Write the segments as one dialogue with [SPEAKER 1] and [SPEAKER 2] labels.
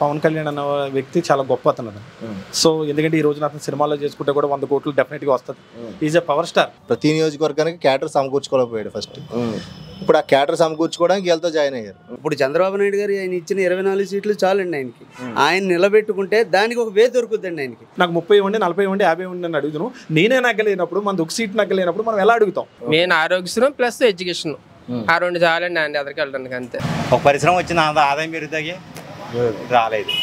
[SPEAKER 1] పవన్ కళ్యాణ్ అన్న వ్యక్తి చాలా గొప్ప అతను. సో ఎందుకంటే ఈ రోజున అతను సినిమాలో చేసుకుంటే కూడా 100 కోట్లు డెఫినెట్గా వస్తుంది. Is a power star.
[SPEAKER 2] ప్రతి నియోజకవర్గానికి క్యాటర్ సమకూర్చుకోలేకపోయాడు ఫస్ట్. ఇప్పుడు ఆ క్యాటర్ సమకూర్చుకోవడానికి వీళ్ళతో జాయిన్ అయ్యారు.
[SPEAKER 3] ఇప్పుడు చంద్రబాబు నాయుడు గారు ఆయన ఇచ్చిన 24 సీట్లు చాలండి ఆయనకి. ఆయన నిలబెట్టుకుంటే దానికి ఒక వే దొరుకుతుందండి ఆయనకి.
[SPEAKER 1] నాకు 30 ఇవ్వండి, 40 ఇవ్వండి, 50 ఇవ్వండి అని అడుగుతాను. నేనే నగ్గలేనప్పుడు మన ఒక సీట్ నగ్గలేనప్పుడు మనం ఎలా అడుగుతాం?
[SPEAKER 4] మెయిన్ ఆరోగ్యం ప్లస్ ఎడ్యుకేషన్ ఆ రెండు చాలండి అండి ఎదరికి వెళ్ళడానికి. అంతే.
[SPEAKER 5] ఒక పరిశ్రమ వచ్చిన ఆదాయం పెరుగుతాయి రాలేదు.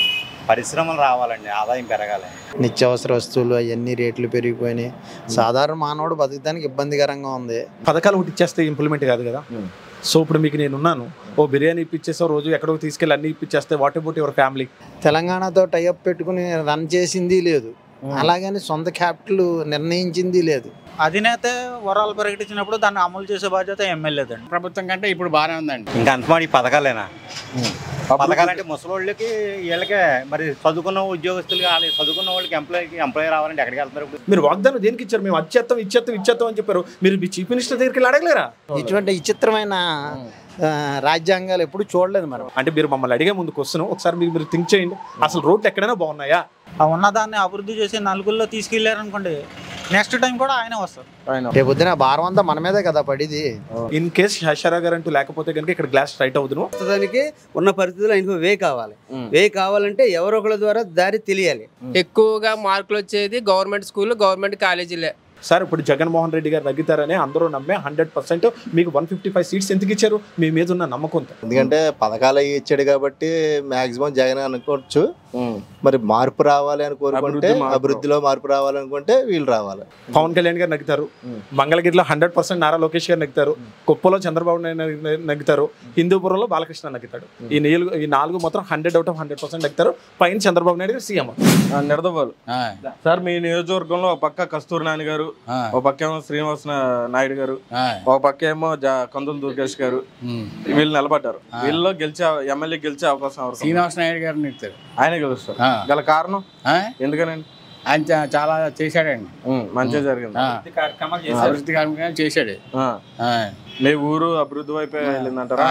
[SPEAKER 5] పరిశ్రమలు రావాలండి, ఆదాయం పెరగాలి.
[SPEAKER 6] నిత్యావసర వస్తువులు అవన్నీ రేట్లు పెరిగిపోయినాయి. సాధారణ మానవుడు బతకడానికి ఇబ్బందికరంగా ఉంది.
[SPEAKER 1] పథకాలు ఒకటి ఇచ్చేస్తే ఇంప్లిమెంట్ కాదు కదా. సో ఇప్పుడు మీకు నేనున్నాను, ఓ బిర్యానీ ఇప్పించేసా, రోజు ఎక్కడో తీసుకెళ్ళి అన్ని ఇప్పించేస్తే వాట్ అబౌట్ యువర్ ఫ్యామిలీ?
[SPEAKER 6] తెలంగాణతో టైఅప్ పెట్టుకుని రన్ చేసింది లేదు, అలాగని సొంత క్యాపిటల్ నిర్ణయించింది లేదు.
[SPEAKER 7] అధినేత వరాలు ప్రకటించినప్పుడు దాన్ని అమలు చేసే బాధ్యత ఎమ్మెల్యేదండి.
[SPEAKER 8] ప్రభుత్వం కంటే ఇప్పుడు బాగానే ఉందండి.
[SPEAKER 5] ఇంకా అంతమాడి పథకాలేనా? పథకాలంటే ముసలోళ్ళకి వీళ్ళకే మరి చదువుకున్న ఉద్యోగస్తులు కావాలి. చదువుకున్న వాళ్ళకి ఎంప్లాయీ రావాలంటే ఎక్కడికి వెళ్తారు?
[SPEAKER 1] మీరు వాగ్దానం దేనికి ఇచ్చారు? మేము ఇచ్చేస్తాం అని చెప్పారు. మీరు మీ చీఫ్ మినిస్టర్ దగ్గరికి అడగలేరా?
[SPEAKER 6] ఇటువంటి విచిత్రమైన రాజ్యాంగాలు ఎప్పుడు చూడలేదు మనం.
[SPEAKER 1] అంటే మీరు మమ్మల్ని అడిగే ముందు క్వశ్చన్ ఒకసారి మీరు థింక్ చేయండి. అసలు రోడ్లు ఎక్కడైనా బాగున్నాయా?
[SPEAKER 7] ఆ ఉన్నదాన్ని అభివృద్ధి చేసి నలుగురిలో తీసుకెళ్లారనుకోండి, నెక్స్ట్ టైం కూడా ఆయనే వస్తారు.
[SPEAKER 6] రేపొద్దున భారం అంతా మన మీదే కదా పడిది.
[SPEAKER 1] ఇన్ కేస్ హర్షరా గారు అంటూ లేకపోతే కనుక ఇక్కడ గ్లాస్ స్ట్రైట్ అవుతుంది.
[SPEAKER 3] దానికి ఉన్న పరిస్థితుల్లో ఆయనకు వే కావాలి. వే కావాలంటే ఎవరో ఒకరి ద్వారా దారి తెలియాలి.
[SPEAKER 4] ఎక్కువగా మార్కులు వచ్చేది గవర్నమెంట్ స్కూల్, గవర్నమెంట్ కాలేజీలే.
[SPEAKER 1] సార్ ఇప్పుడు జగన్మోహన్ రెడ్డి గారు తగ్గుతారని అందరూ నమ్మే 100% మీకు 155 సీట్స్ ఎందుకు ఇచ్చారు? మీ మీద ఉన్న నమ్మకంతో.
[SPEAKER 2] ఎందుకంటే పథకాలు ఇచ్చాడు కాబట్టి మాక్సిమం జగన్ అనుకోవచ్చు. మరి మార్పు రావాలి అని కోరుకుంటే, అభివృద్ధిలో మార్పు రావాలనుకుంటే వీళ్ళు రావాలి.
[SPEAKER 1] పవన్ కళ్యాణ్ గారు నగ్గుతారు, మంగళగిరిలో 100% నారా లోకేష్ గారు నగ్గుతారు, కుప్పలో చంద్రబాబు నాయుడు నగ్గుతారు, హిందూపురంలో బాలకృష్ణ నగ్గుతాడు. ఈ నాలుగు మాత్రం 100/100% నగ్గుతారు. పైన చంద్రబాబు నాయుడు గారు సీఎం.
[SPEAKER 9] నిడదవోలు సార్, మీ నియోజకవర్గంలో ఒక పక్క కస్తూరి నాని గారు, ఒక పక్క ఏమో శ్రీనివాస నాయుడు గారు, ఒక పక్క ఏమో కందుల దుర్గేష్ గారు, వీళ్ళు నిలబడ్డారు. వీళ్ళలో ఎమ్మెల్యే గెలిచే అవకాశం
[SPEAKER 8] శ్రీనివాస నాయుడు గారు నిలుస్తారు.
[SPEAKER 9] ఆయన గెలుస్తారు. గల కారణం ఎందుకనండి?
[SPEAKER 8] ఆయన చాలా చేశాడండి,
[SPEAKER 9] మంచిగా జరిగింది,
[SPEAKER 8] అభివృద్ధి కార్యక్రమాలు చేశాడు.
[SPEAKER 9] మీ ఊరు అభివృద్ధి వైపు వెళ్ళిందంటారా?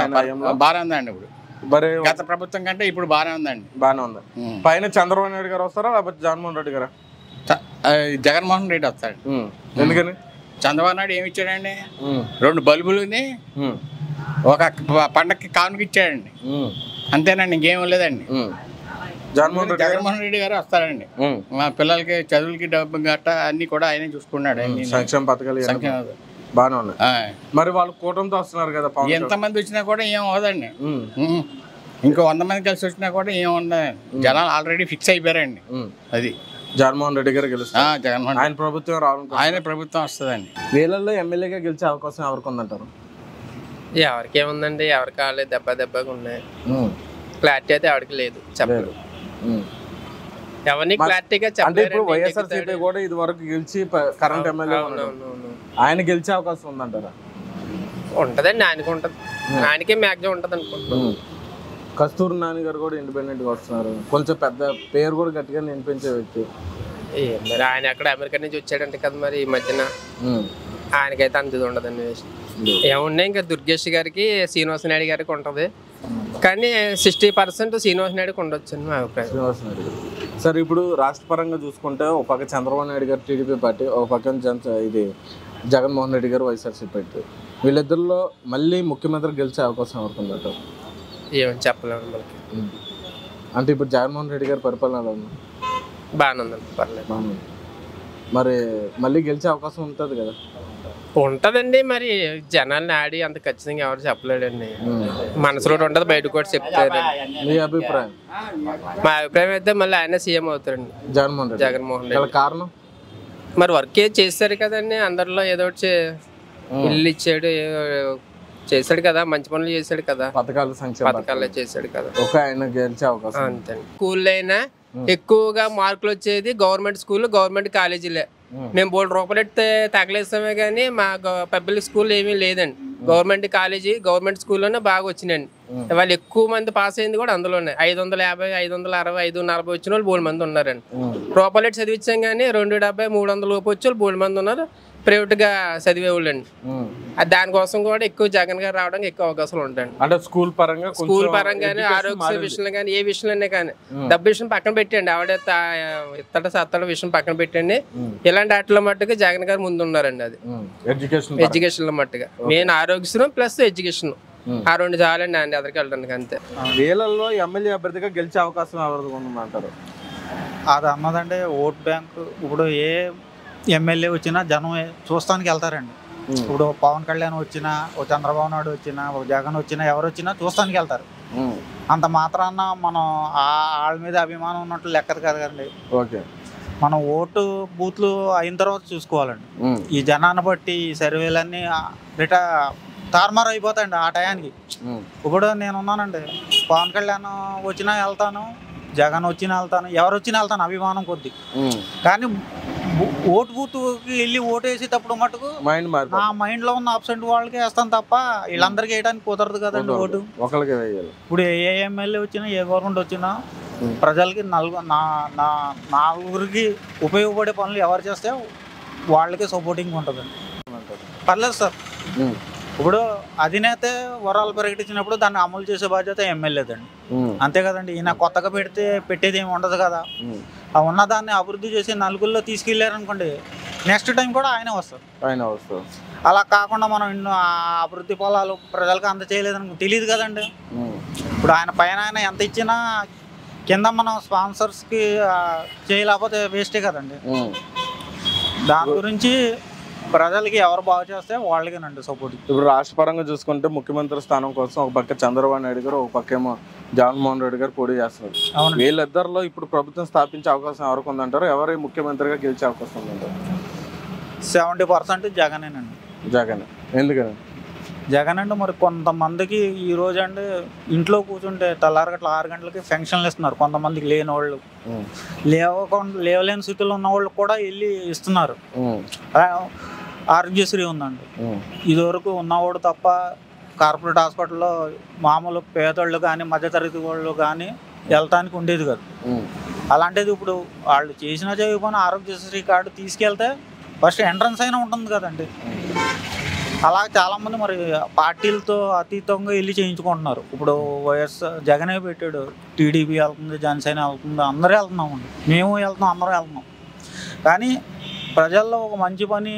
[SPEAKER 8] బాగానే ఉందండి. ఇప్పుడు మరి గత ప్రభుత్వం కంటే ఇప్పుడు బాగానే ఉందండి.
[SPEAKER 9] బాగానే ఉంది. పైన చంద్రబాబు నాయుడు గారు వస్తారా లేకపోతే జగన్మోహన్ రెడ్డి గారా?
[SPEAKER 8] జగన్మోహన్ రెడ్డి వస్తాడు.
[SPEAKER 9] ఎందుకని?
[SPEAKER 8] చంద్రబాబు నాయుడు ఏమి ఇచ్చాడండి? 2 బల్బులని ఒక పండగకి కానుక ఇచ్చాడండి, అంతేనండి, ఇంకేం లేదండి. జగన్మోహన్ రెడ్డి గారు వస్తారండి. మా పిల్లలకి చదువులకి డబ్బు గట్ట అన్ని కూడా ఆయనే చూసుకున్నాడు.
[SPEAKER 9] సంక్షేమ పథకాలు బాగానే ఉన్నాయి. మరి వాళ్ళు కూటమితో వస్తున్నారు కదా,
[SPEAKER 8] ఎంతమంది వచ్చినా కూడా ఏం అవదండి. ఇంకో 100 మంది కలిసి వచ్చినా కూడా ఏం ఉండదండి. జనాలు ఆల్రెడీ ఫిక్స్ అయిపోయారండి. అది
[SPEAKER 9] జగన్మోహన్ రెడ్డి గారు గెలుస్తారు.
[SPEAKER 8] జగన్మోహన్
[SPEAKER 9] ఆయన ప్రభుత్వం రావాలి,
[SPEAKER 8] ఆయన ప్రభుత్వం వస్తుందండి.
[SPEAKER 9] వీళ్ళల్లో ఎమ్మెల్యేగా గెలిచే అవకాశం ఎవరికి ఉందంటారు?
[SPEAKER 4] ఎవరికేముందండి, ఎవరికి కాలేదు, దెబ్బగా ఉన్నాయి. క్లారిటీ అయితే ఎవరికి లేదు, చెప్పలేదు. ఎవరిని క్లారిటీగా
[SPEAKER 9] అంటే ఇప్పుడు వైఎస్ఆర్సీపీ కూడా ఇది వరకు గెలిచి కరెంట్ ఎమ్మెల్యే ఆయన గెలిచే అవకాశం ఉందంటారా?
[SPEAKER 4] ఉంటదండి, ఆయనకి ఉంటది, ఆయనకే మ్యాక్సిమం ఉంటది అనుకుంటున్నాను.
[SPEAKER 9] కస్తూరి నాని గారు కూడా ఇండిపెండెంట్ గా వస్తున్నారు, కొంచెం పెద్ద పేరు కూడా గట్టిగా వినిపించే వ్యక్తి.
[SPEAKER 4] మరి ఆయన అక్కడ అమెరికా నుంచి వచ్చాడంటే కదా, మరి ఈ మధ్యన ఆయనకైతే అంత ఉండదండి. ఏమున్నాయి ఇంకా దుర్గేష్ గారికి, శ్రీనివాస నాయుడు గారికి ఉంటది, కానీ 60% శ్రీనివాస నాయుడుకి ఉండొచ్చు అని మా అభిప్రాయం.
[SPEAKER 9] శ్రీనివాస నాయుడు గారు సార్, ఇప్పుడు రాష్ట్ర పరంగా చూసుకుంటే ఒక పక్క చంద్రబాబు నాయుడు గారు టీడీపీ పార్టీ, ఒక పక్క ఇది జగన్మోహన్ రెడ్డి గారు వైఎస్ఆర్సీపీ పార్టీ, వీళ్ళిద్దరిలో మళ్ళీ ముఖ్యమంత్రి గెలిచే అవకాశం ఎవరికి ఉందంటారు?
[SPEAKER 4] ఏమని చెప్పలేము మనకి.
[SPEAKER 9] అంటే ఇప్పుడు జగన్మోహన్ రెడ్డి గారి పరిపాలన
[SPEAKER 4] బాగానే ఉందండి, పర్లేదు.
[SPEAKER 9] మరి మళ్ళీ గెలిచే అవకాశం ఉంటుంది కదా?
[SPEAKER 4] ఉంటదండి, మరి జనాల్ని ఆడి అంత ఖచ్చితంగా ఎవరు చెప్పలేడండి. మనసులో ఉంటది, బయట కూడా చెప్తారు.
[SPEAKER 9] మీ అభిప్రాయం?
[SPEAKER 4] మా అభిప్రాయం అయితే మళ్ళీ ఆయన సీఎం అవుతారండి, జగన్మోహన్ రెడ్డి.
[SPEAKER 9] కారణం
[SPEAKER 4] మరి వర్క్ చేస్తారు కదండి, అందరిలో ఏదో ఒకటి ఇల్లు ఇచ్చాడు, చేశాడు కదా, మంచి పనులు చేశాడు కదా, పథకాలు చేశాడు కదా,
[SPEAKER 9] ఆయన గెలిచే అవకాశం
[SPEAKER 4] అంతే. స్కూల్లో అయినా ఎక్కువగా మార్కులు వచ్చేది గవర్నమెంట్ స్కూల్, గవర్నమెంట్ కాలేజీలే. మేము 3 రూపాయలు ఎడితే తగలేస్తామే కానీ మా పబ్లిక్ స్కూల్ ఏమీ లేదండి. గవర్నమెంట్ కాలేజీ, గవర్నమెంట్ స్కూల్లోనే బాగా వచ్చినాయండి. వాళ్ళు ఎక్కువ మంది పాస్ అయింది కూడా అందులోనే. 550, 560, 540 వచ్చిన వాళ్ళు 3 మంది ఉన్నారండి. రూపాయలు చదివించాం కానీ 270, 300 లోపు వచ్చి వాళ్ళు 3 మంది ఉన్నారు. ప్రైవేట్గా చదివేవాళ్ళు అండి. దానికోసం కూడా ఎక్కువ జగన్ గారు రావడానికి ఎక్కువ అవకాశాలు ఉంటాయండి.
[SPEAKER 9] అంటే స్కూల్
[SPEAKER 4] పరంగానే ఆరోగ్య విషయంలో కానీ ఏ విషయంలోనే కానీ డబ్బు విషయం పక్కన పెట్టండి, ఆవిడ ఇత్తడ సత్తడ విషయం పక్కన పెట్టండి. ఇలాంటి వాటిలో మట్టుగా జగన్ గారు ముందు ఉన్నారండి. అది ఎడ్యుకేషన్ లో మట్టుగా మెయిన్ ఆరోగ్యం ప్లస్ ఎడ్యుకేషన్ ఆ రెండు చాలండి అండి అదరికి వెళ్ళడానికి. అంతే.
[SPEAKER 9] వీళ్ళల్లో ఎమ్మెల్యే అభ్యర్థిగా గెలిచే అవకాశం ఎవరికి ఉందంటారు?
[SPEAKER 7] అది అన్నదంటే ఓట్ బ్యాంక్. ఇప్పుడు ఏ ఎమ్మెల్యే వచ్చినా జనం చూస్తానికి వెళ్తారండి. ఇప్పుడు పవన్ కళ్యాణ్ వచ్చినా, ఓ చంద్రబాబు నాయుడు వచ్చినా, ఓ జగన్ వచ్చినా, ఎవరు వచ్చినా చూస్తానికి వెళ్తారు. అంత మాత్రాన మనం వాళ్ళ మీద అభిమానం ఉన్నట్లు లెక్కది కదండి.
[SPEAKER 9] ఓకే,
[SPEAKER 7] మనం ఓటు బూత్లు అయిన తర్వాత చూసుకోవాలండి. ఈ జనాన్ని బట్టి ఈ సర్వేలన్నీ తారుమారు అయిపోతాయండి ఆ టయానికి. ఇప్పుడు నేను ఉన్నానండి, పవన్ కళ్యాణ్ వచ్చినా వెళ్తాను, జగన్ వచ్చినా వెళ్తాను, ఎవరు వచ్చినా వెళ్తాను అభిమానం కొద్ది. కానీ ఓటు బూత్కి వెళ్ళి ఓటు వేసేటప్పుడు మటుకు నా మైండ్ లో ఉన్న అబ్సెంట్ వాళ్ళకి వేస్తాను తప్ప వీళ్ళందరికీ వేయడానికి కుదరదు కదండి ఓటు. ఇప్పుడు ఏ ఎమ్మెల్యే వచ్చినా, ఏ గవర్నమెంట్ వచ్చినా ప్రజలకి నలుగురికి ఉపయోగపడే పనులు ఎవరు చేస్తే వాళ్ళకి సపోర్టింగ్ ఉంటుంది. పర్లేదు సార్. ఇప్పుడు అధినేత వరాలు ప్రకటించినప్పుడు దాన్ని అమలు చేసే బాధ్యత ఎమ్మెల్యేదండి. అంతే కదండి. ఈయన కొత్తగా పెట్టేది ఏమి ఉండదు కదా. ఆ ఉన్నదాన్ని అభివృద్ధి చేసి నలుగురిలో తీసుకెళ్లారనుకోండి, నెక్స్ట్ టైం కూడా ఆయనే వస్తారు. అలా కాకుండా మనం ఎన్నో అభివృద్ధి పొలాలు ప్రజలకు అందచేయలేదని తెలియదు కదండి. ఇప్పుడు ఆయన పైన ఎంత ఇచ్చినా కింద మనం స్పాన్సర్స్కి చేయలేకపోతే వేస్టే కదండి. దాని గురించి ప్రజలకి ఎవరు బాగు చేస్తే వాళ్ళకేనండి సపోర్ట్.
[SPEAKER 9] ఇప్పుడు రాష్ట్ర పరంగా చూసుకుంటే ముఖ్యమంత్రి స్థానం కోసం ఒక పక్క చంద్రబాబు నాయుడు గారు, ఒక పక్క ఏమో జగన్మోహన్ రెడ్డి గారు పోటీ చేస్తున్నారు. వీళ్ళిద్దరిలో ఇప్పుడు ప్రభుత్వం స్థాపించే అవకాశం ఎవరికి ఉందంటారు? ఎవరు ముఖ్యమంత్రిగా గెలిచే అవకాశం ఉందంటారు?
[SPEAKER 7] 70% జగనేనండి.
[SPEAKER 9] జగన్. ఎందుకని
[SPEAKER 7] జగన్ అంటే మరి కొంతమందికి ఈ రోజు అండి ఇంట్లో కూర్చుంటే తెల్లారగట్ల 6 గంటలకి ఫంక్షన్లు ఇస్తున్నారు. కొంతమందికి లేని వాళ్ళు, లేవలేని స్థితిలో ఉన్న వాళ్ళు కూడా వెళ్ళి ఇస్తున్నారు. ఆరోగ్యశ్రీ ఉందండి. ఇదివరకు ఉన్నవాడు తప్ప కార్పొరేట్ హాస్పిటల్లో మామూలు పేదోళ్ళు కానీ మధ్యతరగతి వాళ్ళు కానీ వెళ్తానికి ఉండేది కాదు. అలాంటిది ఇప్పుడు వాళ్ళు చేసినా చేయకపోయినా ఆరోగ్యశ్రీ కార్డు తీసుకెళ్తే ఫస్ట్ ఎంట్రన్స్ అయినా ఉంటుంది కదండి. అలా చాలామంది మరి పార్టీలతో అతీతంగా వెళ్ళి చేయించుకుంటున్నారు. ఇప్పుడు జగనే పెట్టాడు, టీడీపీ వెళ్తుంది, జనసేన వెళ్తుంది, అందరూ వెళ్తున్నామండి. మేము వెళ్తున్నాం, అందరూ వెళ్తున్నాం. కానీ ప్రజల్లో ఒక మంచి పని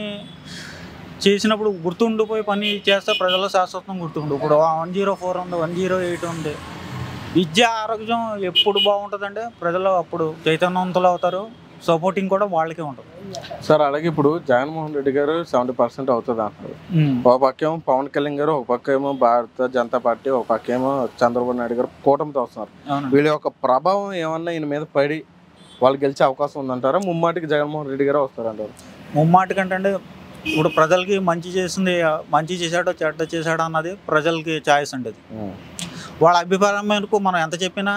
[SPEAKER 7] చేసినప్పుడు గుర్తుండిపోయి పని చేస్తే ప్రజల్లో శాశ్వతం గుర్తుండు. ఇప్పుడు 104 ఉంది, 108 ఉంది. విద్య ఆరోగ్యం ఎప్పుడు బాగుంటుందంటే ప్రజలు అప్పుడు చైతన్యవంతులు అవుతారు. సపోర్టింగ్ కూడా వాళ్ళకే ఉంటుంది
[SPEAKER 9] సార్. అలాగే ఇప్పుడు జగన్మోహన్ రెడ్డి గారు 70% అవుతుంది అంటారు. ఒక పక్క ఏమో పవన్ కళ్యాణ్ గారు, ఒక పక్క ఏమో భారత జనతా పార్టీ, ఒక పక్క ఏమో చంద్రబాబు నాయుడు గారు కూటమితో వస్తున్నారు. వీళ్ళ యొక్క ప్రభావం ఏమన్నా ఈయన మీద పడి వాళ్ళు గెలిచే అవకాశం ఉందంటారా? ముమ్మాటికి జగన్మోహన్ రెడ్డి గారు వస్తారంటారు?
[SPEAKER 7] ముమ్మాటికంటే అంటే ఇప్పుడు ప్రజలకి మంచి చేశాడో చెడ్డ చేశాడో అన్నది ప్రజలకి ఛాయిస్ అండి. అది వాళ్ళ అభిప్రాయం మేరకు మనం ఎంత చెప్పినా,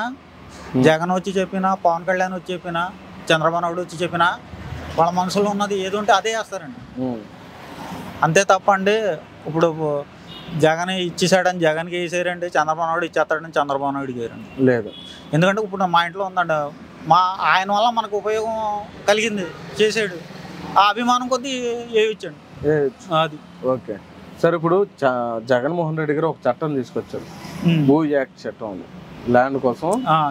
[SPEAKER 7] జగన్ వచ్చి చెప్పినా, పవన్ కళ్యాణ్ వచ్చి చెప్పినా, చంద్రబాబు నాయుడు వచ్చి చెప్పినా వాళ్ళ మనసులో ఉన్నది ఏది ఉంటే అదే వేస్తారండి. అంతే తప్ప అండి ఇప్పుడు జగన్ ఇచ్చేసాడని జగన్కి వేసారండి, చంద్రబాబు నాయుడు ఇచ్చేస్తాడని చంద్రబాబు నాయుడుకి వేయరండి.
[SPEAKER 9] లేదు.
[SPEAKER 7] ఎందుకంటే ఇప్పుడు మా ఇంట్లో ఉందండి, ఆయన వల్ల మనకు ఉపయోగం కలిగింది, చేసాడు, ఆ అభిమానం కొద్దీ వేయించండి. అది
[SPEAKER 9] ఓకే సార్. ఇప్పుడు జగన్మోహన్ రెడ్డి గారు ఒక చట్టం తీసుకొచ్చారు, భూ యాక్ట్ చట్టం ఉంది, ల్యాండ్ కోసం.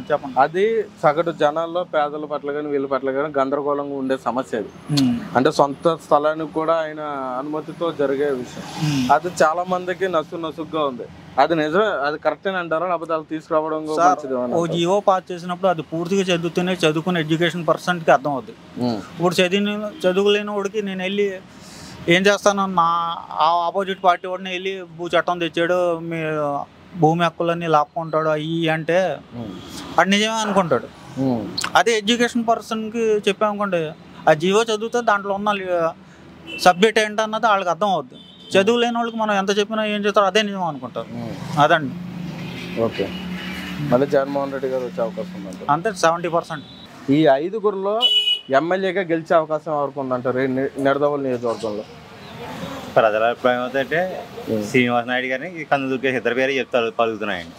[SPEAKER 7] చెప్పండి.
[SPEAKER 9] అది సగటు జనాల్లో పేదల పట్ల కానీ వీళ్ళ పట్ల కానీ గందరగోళంగా ఉండే సమస్య. అది అంటే సొంత స్థలానికి కూడా ఆయన అనుమతితో జరిగే విషయం. అది చాలా మందికి నసుగ్గా ఉంది. అది నిజమే, అది కరెక్ట్ అంటారా? లేకపోతే అది తీసుకురావడం
[SPEAKER 7] జియో పాస్ చేసినప్పుడు అది పూర్తిగా చదువుకునే ఎడ్యుకేషన్ పర్సన్కి అర్థం అవుతుంది. ఇప్పుడు చదువులేని వాడికి నేను వెళ్ళి ఏం చేస్తాను, నా ఆపోజిట్ పార్టీ వాడిని వెళ్ళి భూ చట్టం తెచ్చాడు, మీ భూమి హక్కులన్నీ లాక్కుంటాడు అయ్యి అంటే అది నిజమే అనుకుంటాడు. అదే ఎడ్యుకేషన్ పర్సన్కి చెప్పామనుకోండి, ఆ జీవో చదివితే దాంట్లో ఉన్న సబ్జెక్ట్ ఏంటన్నది వాళ్ళకి అర్థం అవుద్ది. చదువు లేని వాళ్ళకి మనం ఎంత చెప్పినా ఏం చేస్తారో అదే నిజం అనుకుంటారు. అదండి.
[SPEAKER 9] ఓకే. మళ్ళీ జగన్మోహన్ రెడ్డి గారు వచ్చే అవకాశం ఉందంట
[SPEAKER 7] అంతే. 70%.
[SPEAKER 9] ఈ 5గురిలో ఎమ్మెల్యేగా గెలిచే అవకాశం ఎవరికి ఉందంటారు నిడదవోలు నియోజకవర్గంలో?
[SPEAKER 5] ప్రజల అభిప్రాయం ఏంటంటే శ్రీనివాస్ నాయుడు గారిని కందుదుర్గేష్ ఇద్దరు పేరు చెప్తారు పలుకుతున్నాయండి.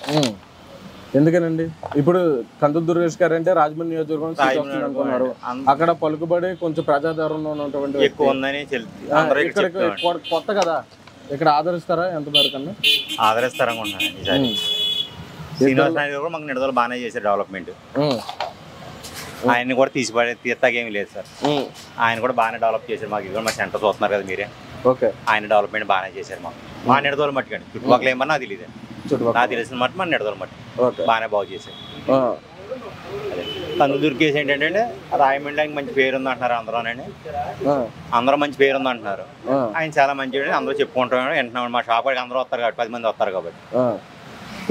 [SPEAKER 9] ఎందుకనండి ఇప్పుడు కందులు దుర్గేష్ గారు అంటే రాజమండ్రి నియోజకవర్గం సీట్ వస్తుంది అనుకున్నారు. అక్కడ పలుకుబడి కొంచెం ప్రజాదరణ ఉన్నటువంటి
[SPEAKER 5] ఎక్కువ ఉందని
[SPEAKER 9] కొత్త కదా, ఇక్కడ ఆదరిస్తారా ఎంత మేరకు అన్న?
[SPEAKER 5] ఆదరిస్తారనుకుంటున్నాను. శ్రీనివాస్ నాయుడు కూడా మాకు నిడదలు బాగానే చేశారు డెవలప్మెంట్. ఆయన్ని కూడా తీస్తాకేమీ లేదు సార్. ఆయన కూడా బాగానే డెవలప్ చేశారు. మాకు ఇది మా సెంటర్ చూస్తున్నారు కదా మీరే.
[SPEAKER 9] ఓకే,
[SPEAKER 5] ఆయన డెవలప్మెంట్ బాగానే చేశారు. మాకు మా నిడదలు మట్టుకండి, చుట్టుపక్కల ఏమన్నా నాకు తెలియదు. నాకు తెలిసిన మట్టు మన నిడదలు మట్టు బాగానే బాగు చేశారు. కందులు దుర్గేష్ ఏంటంటే రాయమండ్రికి మంచి పేరు ఉంది అంటున్నారు అందరూనండి. అందరూ మంచి పేరు ఉంది అంటున్నారు. ఆయన చాలా మంచి అందరూ చెప్పుకుంటాం వింటున్నాం. మా షాప్ కాడికి అందరూ వస్తారు కాబట్టి 10 మంది వస్తారు కాబట్టి.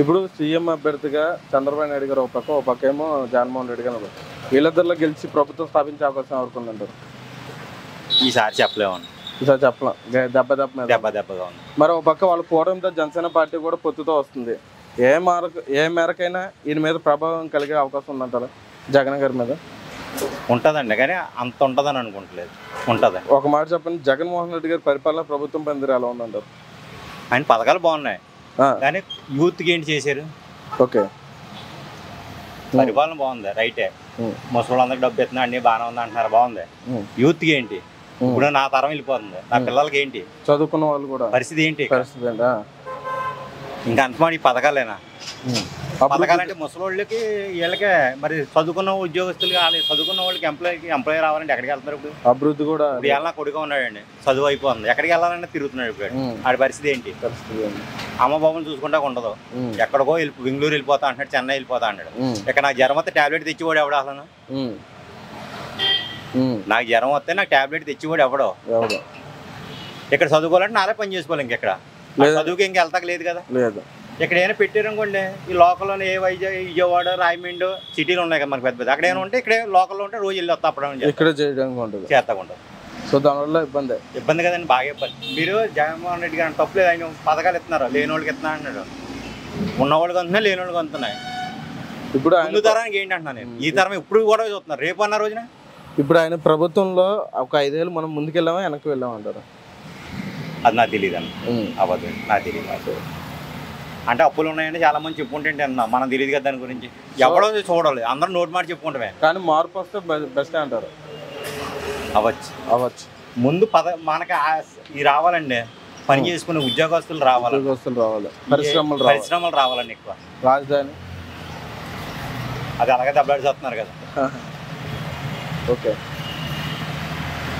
[SPEAKER 9] ఇప్పుడు సీఎం అభ్యర్థిగా చంద్రబాబు నాయుడు గారు ఒక పక్క ఏమో జగన్మోహన్ రెడ్డి గారు, వీళ్ళిద్దరిలో గెలిచి ప్రభుత్వం స్థాపించే అవకాశం ఎవరుకుందంటారు?
[SPEAKER 5] ఈసారి చెప్పలేము.
[SPEAKER 9] ఈసారి చెప్పలేం,
[SPEAKER 5] దెబ్బగా ఉంది.
[SPEAKER 9] మరి ఒక పక్క వాళ్ళ కూడంతో జనసేన పార్టీ కూడా పొత్తుతో వస్తుంది. ఏ మేరకైనా ఈయన మీద ప్రభావం కలిగే అవకాశం ఉందంటారా జగన్ గారి మీద?
[SPEAKER 5] ఉంటుందండి, కానీ అంత ఉంటుందని అనుకుంటలేదు. ఉంటుందండి.
[SPEAKER 9] ఒక మాట చెప్పండి, జగన్మోహన్ రెడ్డి గారి పరిపాలన ప్రభుత్వం పనితీరు ఎలా ఉందంటారు?
[SPEAKER 5] ఆయన పథకాలు బాగున్నాయి, కానీ యూత్కి ఏంటి చేశారు?
[SPEAKER 9] ఓకే,
[SPEAKER 5] పరిపాలన బాగుంది, రైటే. ముసలిందరికి డబ్బు ఎత్తున్నా అన్ని బాగానే ఉంది అంటున్నారు, బాగుంది. యూత్కి ఏంటి? ఇప్పుడు నా తరం వెళ్ళిపోతుంది, నా పిల్లలకి ఏంటి?
[SPEAKER 9] చదువుకున్న వాళ్ళు కూడా పరిస్థితి
[SPEAKER 5] ఏంటి? ఇంకా అంతమాడి పథకాలేనా? పథకాలంటే ముసలోళ్ళకి వీళ్ళకే మరి చదువుకున్న ఉద్యోగస్తులు కావాలి. చదువుకున్న వాళ్ళకి ఎంప్లాయీ రావాలంటే ఎక్కడికి వెళ్తున్నారు? ఇప్పుడు
[SPEAKER 9] అభివృద్ధి కూడా
[SPEAKER 5] ఇప్పుడు ఎలా కొడుకు ఉన్నాడండి, చదువు అయిపోతుంది, ఎక్కడికి వెళ్ళాలంటే తిరుగుతున్నాడు. ఇప్పుడు ఆడి పరిస్థితి ఏంటి? అమ్మ బాబుని చూసుకుంటా ఉండదు, ఎక్కడికో బెంగళూరు వెళ్ళిపోతా అంటున్నాడు, చెన్నై వెళ్ళిపోతా అన్నాడు. ఇక్కడ నాకు జ్వరం వస్తే టాబ్లెట్ తెచ్చివాడు ఎవడు? అసలు నాకు జ్వరం వస్తే నాకు టాబ్లెట్ తెచ్చివాడు ఎవడో? ఇక్కడ చదువుకోవాలంటే నాలే పని చేసుకోవాలి. ఇంకెక్కడ చదువుకి ఇంక వెళ్తాక లేదు కదా. ఇక్కడ ఏమైనా పెట్టారనుకోండి, ఈ లోకల్లోనే ఏ విజయవాడ, రాయమండ్రి సిటీలు ఉన్నాయి కదా మనకి పెద్ద పెద్ద, అక్కడ ఏమైనా ఉంటే ఇక్కడే లోకల్లో ఉంటే రోజు వెళ్ళి వస్తా అప్పడం చేస్తా ఉంటుంది.
[SPEAKER 9] సో దానివల్ల
[SPEAKER 5] ఇబ్బంది కదండి, బాగా ఇబ్బంది. మీరు జగన్మోహన్ రెడ్డి గారు తప్పులేదు, ఆయన పథకాలు ఇస్తున్నారు, లేని వాళ్ళకి ఇస్తున్నా అన్నాడు. ఉన్నవాళ్ళకి అంటున్నాయి, లేని వాళ్ళకి అందుతున్నాయి. ఇప్పుడు ముందు తరానికి ఏంటి అంటున్నా నేను, ఈ తరం ఇప్పుడు కూడా చూస్తున్నారు, రేపు అన్న రోజున.
[SPEAKER 9] ఇప్పుడు ఆయన ప్రభుత్వంలో ఒక 5 ఏళ్ళు మనం ముందుకెళ్ళామా వెనక్కి వెళ్ళామంటారు?
[SPEAKER 5] అది నాకు తెలియదు అండి, అవ్వదు, నాకు తెలియదు. అంటే అప్పులు ఉన్నాయని చాలా మంది చెప్పుకుంటే అన్నా, మనం తెలియదు కదా దాని గురించి. ఎవడో చూడాలి, అందరూ నోటి మాట చెప్పుకుంటామే.
[SPEAKER 9] కానీ మార్పు వస్తే బెస్ట్ అంటారు.
[SPEAKER 5] అవ్వచ్చు. ముందు మనకి ఈ రావాలండి, పని చేసుకునే ఉద్యోగస్తులు రావాలి, పరిశ్రమలు రావాలండి. ఎక్కువ
[SPEAKER 9] రాజధాని
[SPEAKER 5] అది అలాగే దెబ్బలాడి చేస్తున్నారు కదా.
[SPEAKER 9] ఓకే,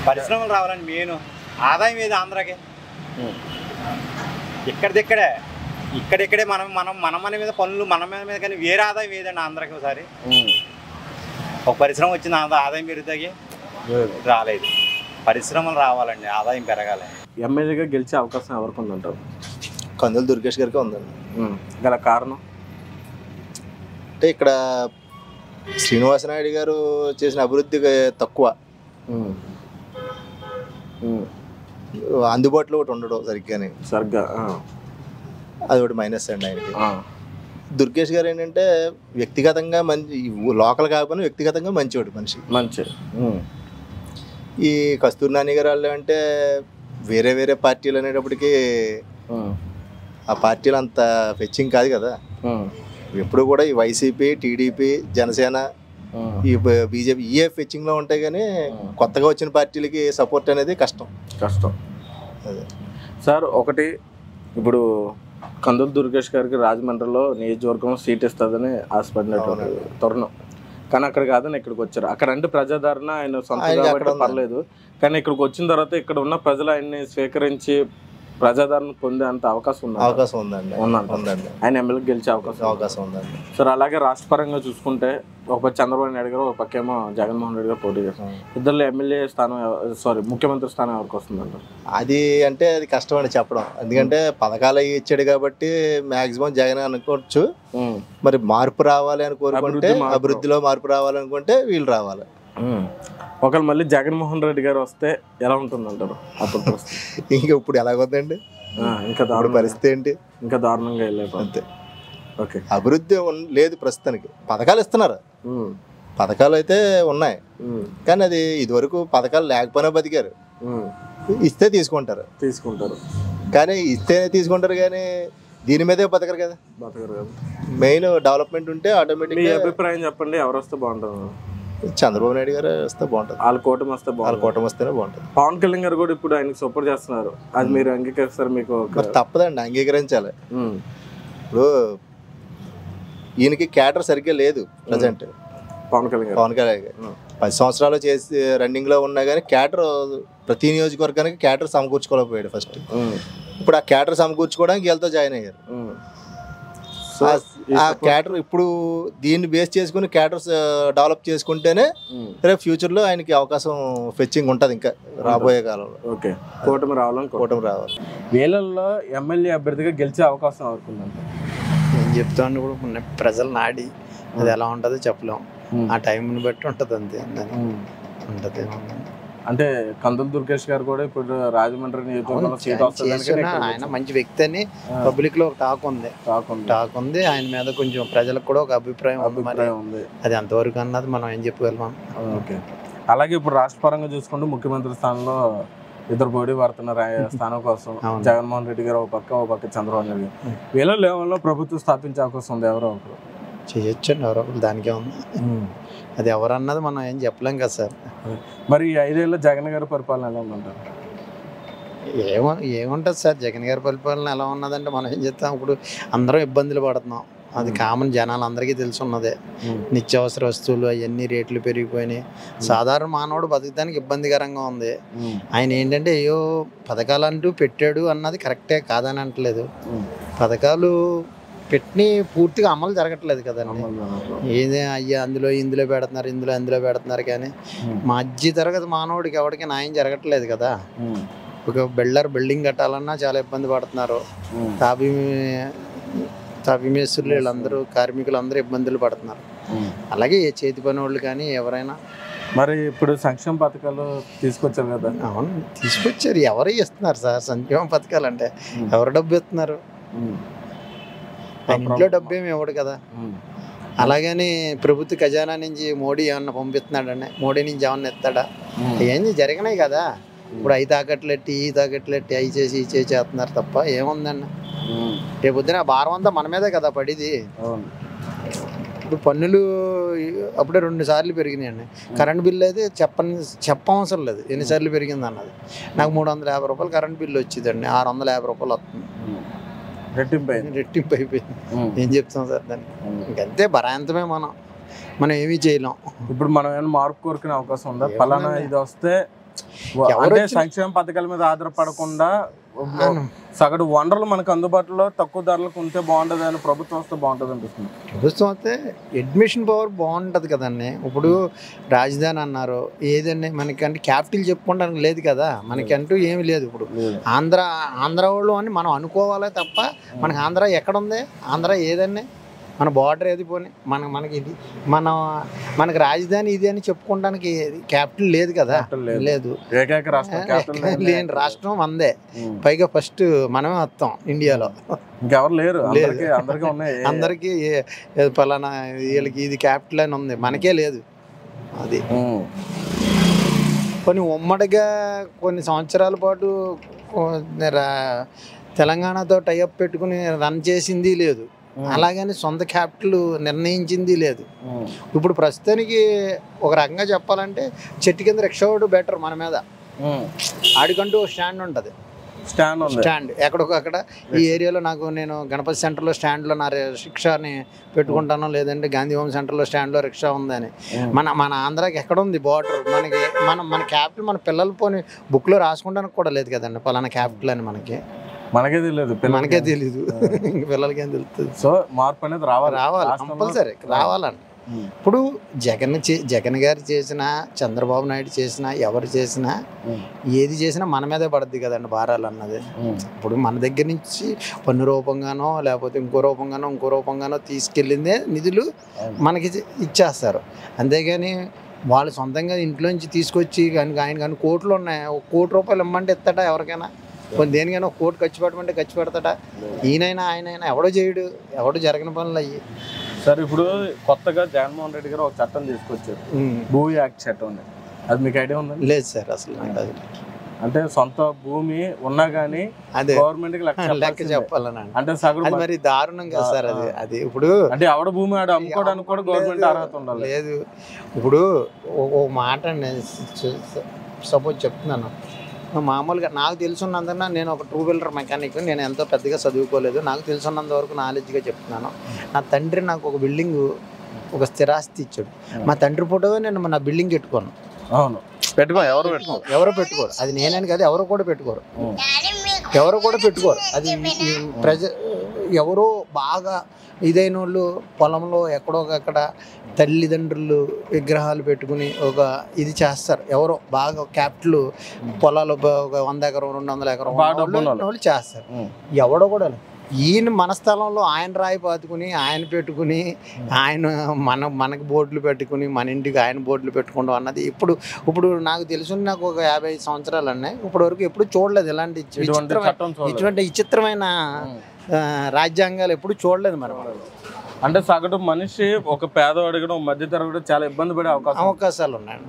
[SPEAKER 5] పరిశ్రమలు రావాలండి. మెయిన్ ఆదాయం ఏది ఆంధ్రాకి? ఇక్కడిక్కడే మన మీద పనులు మన మీద, కానీ వేరే ఆదాయం ఏదండి ఆంధ్రాకి? ఒకసారి ఒక పరిశ్రమ వచ్చింది, ఆదాయం పెరుగుతాయి? రాలేదు. పరిశ్రమలు రావాలండి, ఆదాయం పెరగాలి.
[SPEAKER 9] ఎమ్మెల్యేగా గెలిచే అవకాశం ఎవరికి ఉందంటారు?
[SPEAKER 2] కందులు దుర్గేష్ గారికి ఉందండి.
[SPEAKER 9] గల కారణం
[SPEAKER 2] అంటే ఇక్కడ శ్రీనివాస్ నాయుడు గారు చేసిన అభివృద్ధి తక్కువ, అందుబాటులో ఒకటి ఉండడం సరిగ్గా అది ఒకటి మైనస్ అండి ఆయనకి. దుర్గేష్ గారు ఏంటంటే వ్యక్తిగతంగా మంచి, లోకల్ కాకపోయినా వ్యక్తిగతంగా మంచివాడు మనిషి. ఈ కస్తూరి నాని గారు వాళ్ళు అంటే వేరే పార్టీలు అనేటప్పటికీ ఆ పార్టీలు అంత ఫెచ్చింగ్ కాదు కదా. ఎప్పుడు కూడా ఈ వైసీపీ, టీడీపీ, జనసేన, ఈ బీజేపీ ఏ ఫెచ్చింగ్లో ఉంటాయి, కానీ కొత్తగా వచ్చిన పార్టీలకి సపోర్ట్ అనేది కష్టం.
[SPEAKER 9] అదే సార్, ఒకటి ఇప్పుడు కందులు దుర్గేష్ గారికి రాజమండ్రిలో నియోజకవర్గం సీట్ ఇస్తుందని ఆశపడినటువంటి తరుణం, కానీ అక్కడ కాదని ఇక్కడికి వచ్చారు. అక్కడ అంటే ప్రజాదరణ ఆయన సొంత పర్లేదు, కానీ ఇక్కడికి వచ్చిన తర్వాత ఇక్కడ ఉన్న ప్రజలు ఆయన్ని స్వీకరించి ప్రజాదరణ పొందే అంత అవకాశం
[SPEAKER 2] ఉందండి.
[SPEAKER 9] ఆయన ఎమ్మెల్యే గెలిచే అవకాశం
[SPEAKER 2] ఉందండి
[SPEAKER 9] సార్. అలాగే రాష్ట్ర పరంగా చూసుకుంటే ఒక పక్క చంద్రబాబు నాయుడు గారు, ఒక పక్క ఏమో జగన్మోహన్ రెడ్డి గారు పోటీ చేస్తారు. ఇద్దరు ఎమ్మెల్యే స్థానం ముఖ్యమంత్రి స్థానం ఎవరికి వస్తుందంటారు?
[SPEAKER 2] అది కష్టం అండి చెప్పడం, ఎందుకంటే పథకాలు అవి ఇచ్చాడు కాబట్టి మాక్సిమం జగన్ అనుకోవచ్చు. మరి మార్పు రావాలి అని కోరుకుంటే, అభివృద్ధిలో మార్పు రావాలనుకుంటే వీళ్ళు రావాలి.
[SPEAKER 9] ఒకవేళ మళ్ళీ జగన్మోహన్ రెడ్డి గారు వస్తే ఎలా ఉంటుందంటారు? అప్పుడు
[SPEAKER 2] ఇంకా ఇప్పుడు ఎలాగొద్దండి,
[SPEAKER 9] ఇంకా
[SPEAKER 2] పరిస్థితి ఏంటి?
[SPEAKER 9] ఇంకా దారుణంగా వెళ్ళారు అంతే. ఓకే,
[SPEAKER 2] అభివృద్ధి లేదు ప్రస్తుతానికి. పథకాలు ఇస్తున్నారు, పథకాలు అయితే ఉన్నాయి, కానీ అది ఇదివరకు పథకాలు లేకపోయినా బతికారు. ఇస్తే తీసుకుంటారు,
[SPEAKER 9] తీసుకుంటారు
[SPEAKER 2] కానీ ఇస్తే తీసుకుంటారు, కానీ దీని మీదే బతకరు కదా. మెయిన్ డెవలప్మెంట్ ఉంటే ఆటోమేటిక్.
[SPEAKER 9] మీ అభిప్రాయం చెప్పండి, ఎవరు వస్తే బాగుంటుంది?
[SPEAKER 2] చంద్రబాబు నాయుడు గారు వస్తే బాగుంటుంది.
[SPEAKER 9] వాళ్ళ కూటమి వస్తే
[SPEAKER 2] వాళ్ళ కూటమి వస్తేనే బాగుంటుంది.
[SPEAKER 9] పవన్ కళ్యాణ్ గారు కూడా ఇప్పుడు ఆయనకు సపోర్ట్ చేస్తున్నారు, అది మీరు అంగీకరిస్తారు? మీకు
[SPEAKER 2] తప్పదండి, అంగీకరించాలి. ఇప్పుడు ఈయనకి క్యాటర్ సరిగ్గా లేదు ప్రజెంట్.
[SPEAKER 9] పవన్ కళ్యాణ్
[SPEAKER 2] గారు 10 సంవత్సరాలు చేసి రన్నింగ్ లో ఉన్నా కానీ క్యాటర్ ప్రతి నియోజకవర్గానికి క్యాటర్ సమకూర్చుకోలేకపోయాడు ఫస్ట్. ఇప్పుడు ఆ క్యాటర్ సమకూర్చుకోవడానికి వీళ్ళతో జాయిన్ అయ్యారు. ఆ క్యాటర్ ఇప్పుడు దీన్ని బేస్ చేసుకుని క్యాటర్స్ డెవలప్ చేసుకుంటేనే రేపు ఫ్యూచర్ లో ఆయనకి అవకాశం ఫెచ్చింగ్ ఉంటుంది ఇంకా రాబోయే కాలంలో.
[SPEAKER 9] ఓకే, కూటమి రావాలి. వీళ్ళల్లో ఎమ్మెల్యే అభ్యర్థిగా గెలిచే అవకాశం అవుతుందంట.
[SPEAKER 6] నేను చెప్తాను, ఇప్పుడు ప్రజలు నాడి అది ఎలా ఉంటుందో చెప్పలేం, ఆ టైంని బట్టి ఉంటుంది అంతే. ఉంటుంది
[SPEAKER 9] అంటే కందుల దుర్గేష్ గారు కూడా ఇప్పుడు రాజమండ్రి
[SPEAKER 6] ఆయన మంచి వ్యక్తి అని పబ్లిక్ లో టాక్ ఉంది. ఆయన మీద కొంచెం ప్రజలకు కూడా ఒక అభిప్రాయం ఉంది. అది ఎంతవరకు అన్నది మనం ఏం చెప్పగలం.
[SPEAKER 9] ఓకే, అలాగే ఇప్పుడు రాష్ట్ర పరంగా చూసుకుంటే ముఖ్యమంత్రి స్థానంలో ఇద్దరు పోటీ పడుతున్నారు స్థానం కోసం. జగన్మోహన్ రెడ్డి గారు ఒక పక్క చంద్రబాబు నాయుడు గారు. వీళ్ళ లెవెల్లో ప్రభుత్వం స్థాపించే అవకాశం ఉంది. ఎవరో ఒకరు
[SPEAKER 6] చేయొచ్చండి, ఎవరో ఒకరు, దానికే ఉంది. అది ఎవరన్నది మనం ఏం చెప్పలేం కదా సార్.
[SPEAKER 9] మరి 5 ఏళ్ళ జగన్ గారి పరిపాలన ఎలా ఉందంటారు?
[SPEAKER 6] ఏముంటుంది సార్, జగన్ గారి పరిపాలన ఎలా ఉన్నదంటే మనం ఏం చేస్తాం, ఇప్పుడు అందరం ఇబ్బందులు పడుతున్నాం. అది కామన్, జనాలు అందరికీ తెలిసి ఉన్నదే. నిత్యావసర వస్తువులు అవన్నీ రేట్లు పెరిగిపోయినాయి. సాధారణ మానవుడు బతకడానికి ఇబ్బందికరంగా ఉంది. ఆయన ఏంటంటే అయ్యో పథకాలు అంటూ పెట్టాడు అన్నది కరెక్టే, కాదని అంటలేదు. పథకాలు పెట్టిన పూర్తిగా అమలు జరగట్లేదు కదండి. ఏదే అయ్యా ఇందులో పెడుతున్నారు కానీ మధ్య తరగతి మానవుడికి ఎవరికి న్యాయం జరగట్లేదు కదా. ఒక బిల్డింగ్ కట్టాలన్నా చాలా ఇబ్బంది పడుతున్నారు. తాపీ మేస్త్రులు వీళ్ళందరూ కార్మికులు అందరూ ఇబ్బందులు పడుతున్నారు. అలాగే చేతి పని వాళ్ళు కానీ ఎవరైనా.
[SPEAKER 9] మరి ఇప్పుడు సంక్షేమ పథకాలు తీసుకొచ్చారు కదా?
[SPEAKER 6] అవును, తీసుకొచ్చారు. ఎవరు ఇస్తున్నారు సార్ సంక్షేమ పథకాలు? అంటే ఎవరు డబ్బు ఇస్తున్నారు? ఇంట్లో డబ్బు ఏమి ఇవ్వడు కదా. అలాగని ప్రభుత్వ ఖజానా నుంచి మోడీ ఏమన్నా పంపిస్తున్నాడండి? మోడీ నుంచి ఏమన్నా ఇస్తాడా? ఏంది జరిగినాయి కదా. ఇప్పుడు అవి తాకట్లెట్టి అవి చేసి చేస్తున్నారు తప్ప ఏముందండి. రేపు పొద్దున భారం అంతా మన మీదే కదా పడిది. ఇప్పుడు పన్నులు అప్పుడే 2 సార్లు పెరిగినాయండి. కరెంట్ బిల్లు అయితే చెప్పవసరం లేదు ఎన్నిసార్లు పెరిగింది అన్నది. నాకు 350 రూపాయలు కరెంట్ బిల్లు వచ్చిందండి, 650 రూపాయలు వస్తుంది. రెట్టింపు అయిపోయింది. ఏం చెప్తాం సార్ దాన్ని? ఇంకంతే, భరాంతమే. మనం ఏమీ చేయలేం.
[SPEAKER 9] ఇప్పుడు మనం ఏమైనా మార్పు కోరుకునే అవకాశం ఉందా? ఫలానా ఇది వస్తే సంక్షేమ పథకాల మీద ఆధారపడకుండా సగటు వనరులు మనకు అందుబాటులో తక్కువ ధరలకు ఉంటే బాగుంటుంది అని ప్రభుత్వం వస్తే బాగుంటుంది అనిపిస్తుంది.
[SPEAKER 6] ప్రభుత్వం వస్తే అడ్మిషన్ పవర్ బాగుంటుంది కదండి. ఇప్పుడు రాజధాని అన్నారు, ఏదండి మనకంటే క్యాపిటల్ చెప్పుకోవడానికి లేదు కదా. మనకంటూ ఏమి లేదు. ఇప్పుడు ఆంధ్ర వాళ్ళు అని మనం అనుకోవాలే తప్ప మనకి ఆంధ్ర ఎక్కడుంది? ఆంధ్ర ఏదండి? మన బార్డర్ ఏది పోనీ మనకి ఇది మనకి రాజధాని ఇది అని చెప్పుకోవడానికి క్యాపిటల్ లేదు కదా. లేదు, లేని రాష్ట్రం మందే. పైగా ఫస్ట్ మనమే వస్తాం ఇండియాలో.
[SPEAKER 9] ఇంకెవరు లేరు,
[SPEAKER 6] అందరికీ పలానా వీళ్ళకి ఇది క్యాపిటల్ అని ఉంది, మనకే లేదు. అది కొన్ని ఉమ్మడిగా కొన్ని సంవత్సరాల పాటు తెలంగాణతో టైఅప్ పెట్టుకుని రన్ చేసింది లేదు. అలాగని సొంత క్యాపిటల్ నిర్ణయించింది లేదు. ఇప్పుడు ప్రస్తుతానికి ఒక రకంగా చెప్పాలంటే చెట్టు కింద రిక్షావాడు బెటర్ మన మీద. ఆడికంటూ స్టాండ్ ఉంటుంది. స్టాండ్ ఎక్కడొకక్కడ ఈ ఏరియాలో నేను గణపతి సెంటర్లో స్టాండ్లో నా రిక్షాని పెట్టుకుంటాను, లేదంటే గాంధీభవన్ సెంటర్లో స్టాండ్లో రిక్షా ఉందని. మన ఆంధ్రాకి ఎక్కడ ఉంది బార్డర్? మన క్యాపిటల్ మన పిల్లలు పోని బుక్లో రాసుకోవడానికి కూడా లేదు కదండి పలానా క్యాపిటల్ అని. మనకే తెలియదు, ఇంక పిల్లలకి ఏం తెలుస్తుంది.
[SPEAKER 9] సో మార్పు అనేది రావాలి,
[SPEAKER 6] కంపల్సరీ రావాలండి. ఇప్పుడు జగన్ గారు చేసినా, చంద్రబాబు నాయుడు చేసినా, ఎవరు చేసినా ఏది చేసినా మన మీదే పడుద్ది కదండి భారాలు అన్నది. ఇప్పుడు మన దగ్గర నుంచి పన్ను రూపంగానో లేకపోతే ఇంకో రూపంగానో తీసుకెళ్ళిందే నిధులు మనకి ఇచ్చేస్తారు. అంతేగాని వాళ్ళు సొంతంగా ఇంట్లోంచి తీసుకొచ్చి ఆయన కోట్లు ఉన్నాయి, 1 కోటి రూపాయలు ఇమ్మంటే ఇస్తాడా ఎవరికైనా? కొన్ని దేనికైనా 1 కోటి ఖర్చు పెట్టమంటే ఖర్చు పెడతాడా? ఆయనైనా ఎవడో చేయడు, ఎవడో జరగని పనులు అయ్యి.
[SPEAKER 9] సార్ ఇప్పుడు కొత్తగా జగన్మోహన్ రెడ్డి గారు ఒక చట్టం తీసుకొచ్చారు, భూ యాక్ట్ చట్టం. అది మీకు ఐడియా ఉందా?
[SPEAKER 6] లేదు సార్, అసలు నాకు అది
[SPEAKER 9] అంటే సొంత భూమి ఉన్నా గానీ
[SPEAKER 6] అదే
[SPEAKER 9] గవర్నమెంట్ కి
[SPEAKER 6] లెక్క చెప్పాలని
[SPEAKER 9] అంటే సగం
[SPEAKER 6] అది మరి దారుణం కదా సార్. అది ఇప్పుడు
[SPEAKER 9] అంటే ఆవిడ భూమి ఆడ అమ్ముకోవడానికి కూడా గవర్నమెంట్ అర్హత ఉండాలి.
[SPEAKER 6] లేదు ఇప్పుడు ఓ మాట సపోజ్ చెప్తున్నాను, మామూలుగా నాకు తెలుసున్నందున నేను ఒక 2 వీలర్ మెకానిక్, నేను ఎంతో పెద్దగా చదువుకోలేదు, నాకు తెలుసున్నంత వరకు నాలెడ్జ్గా చెప్తున్నాను. నా తండ్రి నాకు ఒక బిల్డింగ్, ఒక స్థిరాస్తి ఇచ్చాడు. మా తండ్రి ఫోటో నేను నా బిల్డింగ్ పెట్టుకోను.
[SPEAKER 9] అవును, ఎవరు
[SPEAKER 6] పెట్టుకోరు. అది నేనని కాదు, ఎవరు కూడా పెట్టుకోరు. అది ఎవరో బాగా ఇదైన వాళ్ళు పొలంలో ఎక్కడోకక్కడ తల్లిదండ్రులు విగ్రహాలు పెట్టుకుని ఒక ఇది చేస్తారు. ఎవరో బాగా క్యాపిటల్ పొలాలు ఒక 100 ఎకరం 200 ఎకరం వాళ్ళు చేస్తారు. ఎవడో కూడా ఈయన మన స్థలంలో ఆయన రాయి పాతుకుని ఆయన పెట్టుకుని ఆయన మనకి బోర్డులు పెట్టుకుని మన ఇంటికి ఆయన బోర్డులు పెట్టుకోవడం అన్నది ఇప్పుడు నాకు తెలుసు, నాకు ఒక 50 సంవత్సరాలు అన్నాయి, ఇప్పటి వరకు ఎప్పుడు చూడలేదు ఇలాంటి ఇటువంటి విచిత్రమైన రాజ్యాంగాలు ఎప్పుడు చూడలేదు. మరి
[SPEAKER 9] అంటే సగటు మనిషి ఒక పేదవాడు మధ్య తరగతి చాలా ఇబ్బంది పడే
[SPEAKER 6] అవకాశాలు ఉన్నాయి.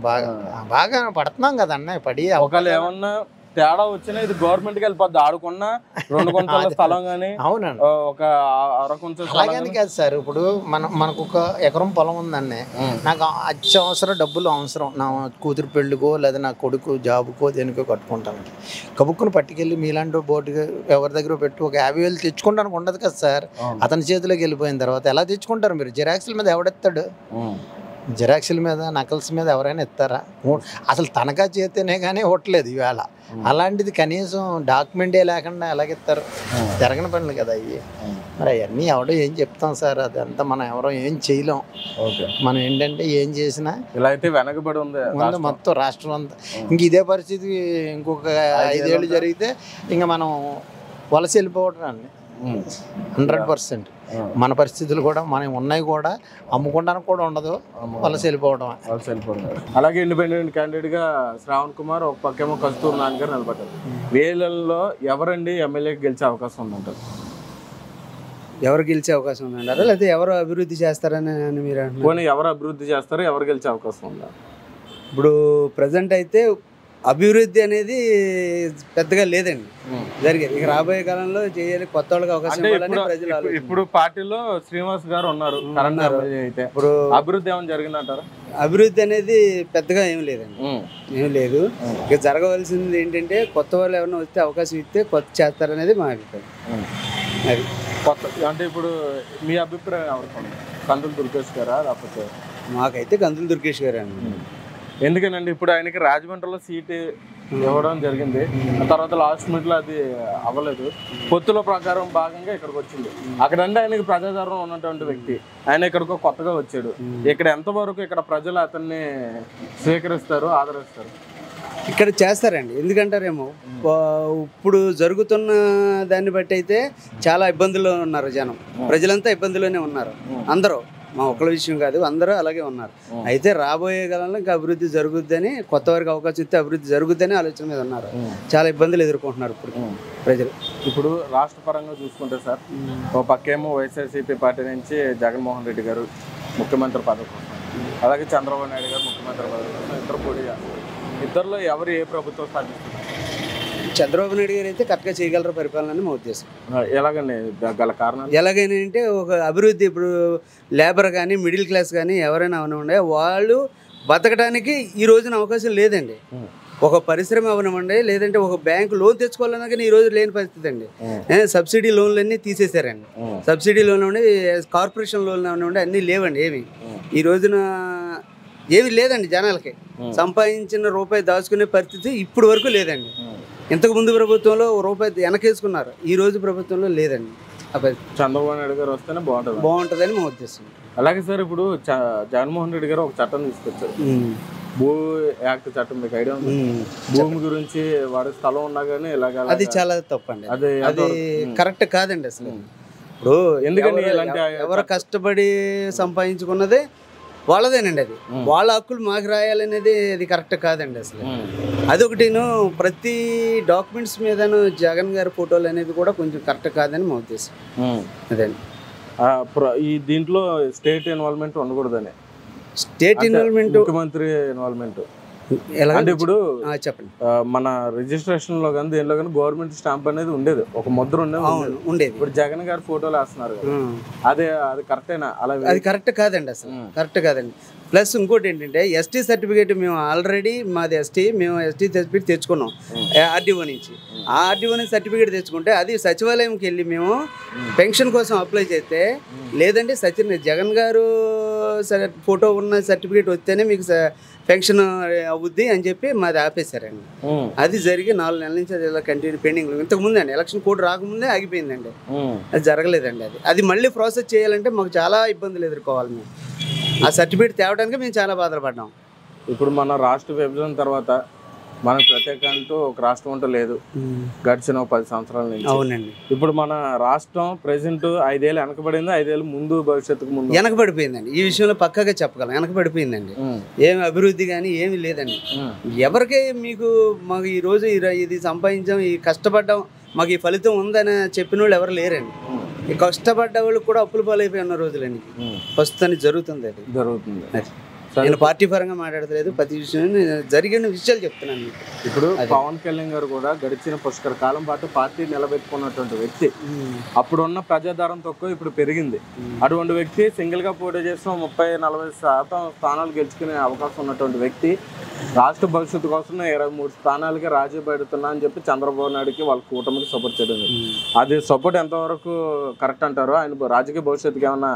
[SPEAKER 6] బాగా పడుతున్నాం కదా అన్న. పడి
[SPEAKER 9] ఒకళ్ళు ఏమన్నా తేడా వచ్చినా ఇది గవర్నమెంట్ కి వెళ్ళిపోద్ది. ఆడుకున్న 2 గుంటల స్థలం కానీ
[SPEAKER 6] అవునండి,
[SPEAKER 9] ఒక 1/2 గుంటల
[SPEAKER 6] అలాగని కాదు సార్. ఇప్పుడు మనకు ఒక ఎకరం పొలం ఉందండి, నాకు అత్యవసరం డబ్బులు అవసరం, నా కూతురు పెళ్ళికో లేదా నా కొడుకు జాబుకో దేనికో కట్టుకుంటాను. కబుక్కుని పట్టుకెళ్ళి మీలాంటి బోర్డు ఎవరి దగ్గర పెట్టి ఒక 50,000 తెచ్చుకుంటానికి ఉండదు కదా సార్. అతని చేతిలోకి వెళ్ళిపోయిన తర్వాత ఎలా తెచ్చుకుంటారు మీరు? జిరాక్స్ల మీద ఎవడెత్తాడు? జిరాక్స్ల మీద నకల్స్ మీద ఎవరైనా ఎత్తారా? అసలు తనఖా చేతేనే కానీ ఇవ్వట్లేదు ఈవేళ. అలాంటిది కనీసం డాక్యుమెంటే లేకుండా ఎలాగెత్తారు? జరగని పనులు కదా అవి. మరి అవన్నీ ఎవడో ఏం చెప్తాం సార్, అదంతా మనం ఎవరో ఏం చేయలేం. మనం ఏంటంటే ఏం చేసినా
[SPEAKER 9] ఇలా అయితే వెనకబడి ఉంది
[SPEAKER 6] మొత్తం రాష్ట్రం అంతా. ఇంక ఇదే పరిస్థితి ఇంకొక 5 ఏళ్ళు జరిగితే ఇంకా మనం వలస వెళ్ళిపోవడం అండి 100%. మన పరిస్థితులు కూడా మనం ఉన్నాయి కూడా అమ్ముకోవడానికి కూడా ఉండదు, వలస వెళ్ళిపోవడం.
[SPEAKER 9] అలాగే ఇండిపెండెంట్ క్యాండిడేట్ గా శ్రావణ్ కుమార్, ఒక పక్కేమో కస్తూరి నాని గారు నిలబడ్డారు. వీళ్ళల్లో ఎవరండి ఎమ్మెల్యేకి గెలిచే అవకాశం ఉందంటారు?
[SPEAKER 3] ఎవరు గెలిచే అవకాశం ఉందంటారా, లేకపోతే ఎవరు అభివృద్ధి చేస్తారని మీరు అంటున్నారు?
[SPEAKER 9] ఎవరు అభివృద్ధి చేస్తారో ఎవరు గెలిచే అవకాశం ఉందా?
[SPEAKER 3] ఇప్పుడు ప్రజెంట్ అయితే అభివృద్ధి అనేది పెద్దగా లేదండి జరిగేది. ఇక రాబోయే కాలంలో చేయాలి, కొత్త వాళ్ళకి అవకాశం ఇవ్వాలని ప్రజలు.
[SPEAKER 9] ఇప్పుడు పార్టీలో శ్రీనివాస్ గారు ఉన్నారు, అయితే ఇప్పుడు అభివృద్ధి ఏమైనా జరిగిందంటారా?
[SPEAKER 3] అభివృద్ధి అనేది పెద్దగా ఏం లేదండి, ఏం లేదు. ఇక జరగవలసింది ఏంటంటే కొత్త వాళ్ళు ఎవరైనా వస్తే అవకాశం ఇస్తే కొత్త చేస్తారనేది మా అభిప్రాయం. అది
[SPEAKER 9] కొత్త అంటే ఇప్పుడు మీ అభిప్రాయం ఎవరికి? కందుల దుర్గేష్ గారా లేకపోతే?
[SPEAKER 3] మాకైతే కందుల దుర్గేష్ గారు అండి.
[SPEAKER 9] ఎందుకనండి ఇప్పుడు ఆయనకి రాజమండ్రిలో సీటు ఇవ్వడం జరిగింది, తర్వాత లాస్ట్ మినిట్లో అది అవ్వలేదు. పొత్తుల ప్రకారం భాగంగా ఇక్కడికి వచ్చింది. అక్కడంటే ఆయనకి ప్రజాదరణ ఉన్నటువంటి వ్యక్తి, ఆయన ఇక్కడికి కొత్తగా వచ్చాడు. ఇక్కడ ఎంతవరకు ఇక్కడ ప్రజలు అతన్ని స్వీకరిస్తారు, ఆదరిస్తారు?
[SPEAKER 3] ఇక్కడ చేస్తారండి. ఎందుకంటారేమో ఇప్పుడు జరుగుతున్న దాన్ని బట్టి అయితే చాలా ఇబ్బందుల్లో ఉన్నారు జనం, ప్రజలంతా ఇబ్బందుల్లోనే ఉన్నారు. అందరూ, మా ఒక్కల విషయం కాదు, అందరూ అలాగే ఉన్నారు. అయితే రాబోయే కాలంలో ఇంకా అభివృద్ధి జరుగుద్దని, కొత్త వారికి అవకాశం ఇస్తే అభివృద్ధి జరుగుద్దని ఆలోచన మీద ఉన్నారు. చాలా ఇబ్బందులు ఎదుర్కొంటున్నారు ఇప్పుడు ప్రజలు.
[SPEAKER 9] ఇప్పుడు రాష్ట్ర పరంగా చూసుకుంటే సార్, ఒక పక్కేమో వైఎస్ఆర్సీపీ పార్టీ నుంచి జగన్మోహన్ రెడ్డి గారు ముఖ్యమంత్రి పదవి కోసం, అలాగే చంద్రబాబు నాయుడు గారు ముఖ్యమంత్రి పదవి కోసం ఇద్దరు పోటీ చేస్తారు. ఇద్దరులో ఎవరు ఏ ప్రభుత్వం స్థాపిస్తున్నారు?
[SPEAKER 3] చంద్రబాబు నాయుడు గారు అయితే కరెక్ట్గా చేయగలరు పరిపాలన మా ఉద్దేశం.
[SPEAKER 9] ఎలాగండి గల కారణం?
[SPEAKER 3] ఎలాగైనా అంటే ఒక అభివృద్ధి, ఇప్పుడు లేబర్ కానీ మిడిల్ క్లాస్ కానీ ఎవరైనా అవనివ్వండి, వాళ్ళు బతకడానికి ఈ రోజున అవకాశం లేదండి. ఒక పరిశ్రమ అవనివ్వండి, లేదంటే ఒక బ్యాంకు లోన్ తెచ్చుకోవాలన్నా కానీ ఈ రోజు లేని పరిస్థితి అండి. సబ్సిడీ లోన్లన్నీ తీసేశారండి. సబ్సిడీ లోన్లు ఉండి, కార్పొరేషన్ లోన్లు అవనివ్వండి, అన్నీ లేవండి. ఏమి ఈ రోజున ఏమి లేదండి. జనాలకి సంపాదించిన రూపాయి దాచుకునే పరిస్థితి ఇప్పుడు వరకు లేదండి. ఇంతకు ముందు ప్రభుత్వంలో రూపాయి వెనకేసుకున్నారు, ఈ రోజు ప్రభుత్వంలో లేదండి.
[SPEAKER 9] చంద్రబాబు నాయుడు గారు వస్తేనే
[SPEAKER 3] బాగుంటుందని మా ఉద్దేశం.
[SPEAKER 9] అలాగే సార్, ఇప్పుడు జగన్మోహన్ రెడ్డి గారు ఒక చట్టం తీసుకొచ్చారు, భూ యాక్ట్ చట్టం. మీకు ఐడియా ఉంది? భూమి గురించి వాడి స్థలం ఉన్నా కానీ ఇలాగ,
[SPEAKER 3] అది చాలా తప్పండి. అది కరెక్ట్ కాదండి అసలు. ఇప్పుడు
[SPEAKER 9] ఎందుకంటే
[SPEAKER 3] ఎవరు కష్టపడి సంపాదించుకున్నదే వాళ్ళదేనండి, అది వాళ్ళ హక్కులు మాకు రాయాలనేది అది కరెక్ట్ కాదండి అసలు. అదొకటిను, ప్రతి డాక్యుమెంట్స్ మీదను జగన్ గారి ఫోటోలు అనేది కూడా కొంచెం కరెక్ట్ కాదని మా ఉద్దేశం. అదండి.
[SPEAKER 9] ఈ దీంట్లో స్టేట్ ఇన్వాల్వ్మెంట్ ఉండకూడదని.
[SPEAKER 3] స్టేట్ ఇన్వాల్వ్మెంట్,
[SPEAKER 9] ముఖ్యమంత్రి ఇన్వాల్వ్మెంట్ అంటే ఇప్పుడు
[SPEAKER 3] చెప్పండి,
[SPEAKER 9] మన రిజిస్ట్రేషన్ లో కానీ దేనిలో కానీ గవర్నమెంట్ స్టాంప్ అనేది ఉండేది, ఒక ముద్ర
[SPEAKER 3] ఉండేది.
[SPEAKER 9] ఇప్పుడు జగన్ గారు ఫోటోలు వేస్తున్నారు కదా, అది కరెక్టేనా? అలా
[SPEAKER 3] అది కరెక్ట్ కాదండి, అసలు కరెక్ట్ కాదండి. ప్లస్ ఇంకోటి ఏంటంటే ఎస్టీ సర్టిఫికేట్ మేము ఆల్రెడీ మాది మేము ఎస్టీ సర్టిఫికేట్ తెచ్చుకున్నాం ఆర్డీఓ నుంచి. ఆ ఆర్డీఓ నుంచి సర్టిఫికేట్ తెచ్చుకుంటే అది సచివాలయంకి వెళ్ళి మేము పెన్షన్ కోసం అప్లై చేస్తే, లేదంటే జగన్ గారు ఫోటో ఉన్న సర్టిఫికేట్ వస్తేనే మీకు పెన్షన్ అవుద్ది అని చెప్పి మాది ఆపేశారండి. అది జరిగి 4 నెలల నుంచి అది ఇలా కంటిన్యూ పెండింగ్. ఇంతకు ముందే అండి ఎలక్షన్ కోడ్ రాకముందే ఆగిపోయిందండి, అది జరగలేదండి. అది మళ్ళీ ప్రాసెస్ చేయాలంటే మాకు చాలా ఇబ్బందులు ఎదుర్కోవాలి. మేము ఆ సర్టిఫికేట్ తేవడానికి మేము చాలా బాధలు పడ్డాం.
[SPEAKER 9] ఇప్పుడు మన రాష్ట్ర విభజన తర్వాత మనకు ప్రత్యేక అంటూ ఒక రాష్ట్రం అంటూ లేదు గడిచిన 10 సంవత్సరాల నుంచి.
[SPEAKER 3] అవునండి.
[SPEAKER 9] ఇప్పుడు మన రాష్ట్రం ప్రెసెంట్ 5 ఏళ్ళు వెనకబడింది, 5 ఏళ్ళు ముందు భవిష్యత్తుకు ముందు
[SPEAKER 3] వెనకబడిపోయిందండి. ఈ విషయంలో పక్కాగా చెప్పగలం, వెనకబడిపోయిందండి. ఏమి అభివృద్ధి కానీ ఏమి లేదండి. ఎవరికే మీకు మాకు ఈ రోజు ఇది సంపాదించాం, ఈ కష్టపడ్డాం, మాకు ఈ ఫలితం ఉందని చెప్పిన వాళ్ళు ఎవరు లేరండి. ఈ కష్టపడ్డ వాళ్ళు కూడా అప్పుల పాలైపోయి ఉన్న రోజులండి. ప్రస్తుతానికి జరుగుతుంది, అది జరుగుతుంది. నేను పార్టీ పరంగా మాట్లాడలేదు, ప్రతి విషయం జరిగిన విషయాలు చెప్తున్నాను.
[SPEAKER 9] ఇప్పుడు పవన్ కళ్యాణ్ గారు కూడా గడిచిన పుష్కర కాలం పాటు పార్టీ నిలబెట్టుకున్నటువంటి వ్యక్తి. అప్పుడున్న ప్రజాదరణ తక్కువ, ఇప్పుడు పెరిగింది. అటువంటి వ్యక్తి సింగిల్ గా పోటీ చేసిన 30-40% స్థానాలు గెలుచుకునే అవకాశం ఉన్నటువంటి వ్యక్తి రాష్ట్ర భవిష్యత్తు కోసం 23 స్థానాలకి రాజీ పెడుతున్నా అని చెప్పి చంద్రబాబు నాయుడుకి వాళ్ళ కూటమికి సపోర్ట్ చేయడం. అది సపోర్ట్ ఎంతవరకు కరెక్ట్ అంటారు? ఆయన రాజకీయ భవిష్యత్తుకి ఏమన్నా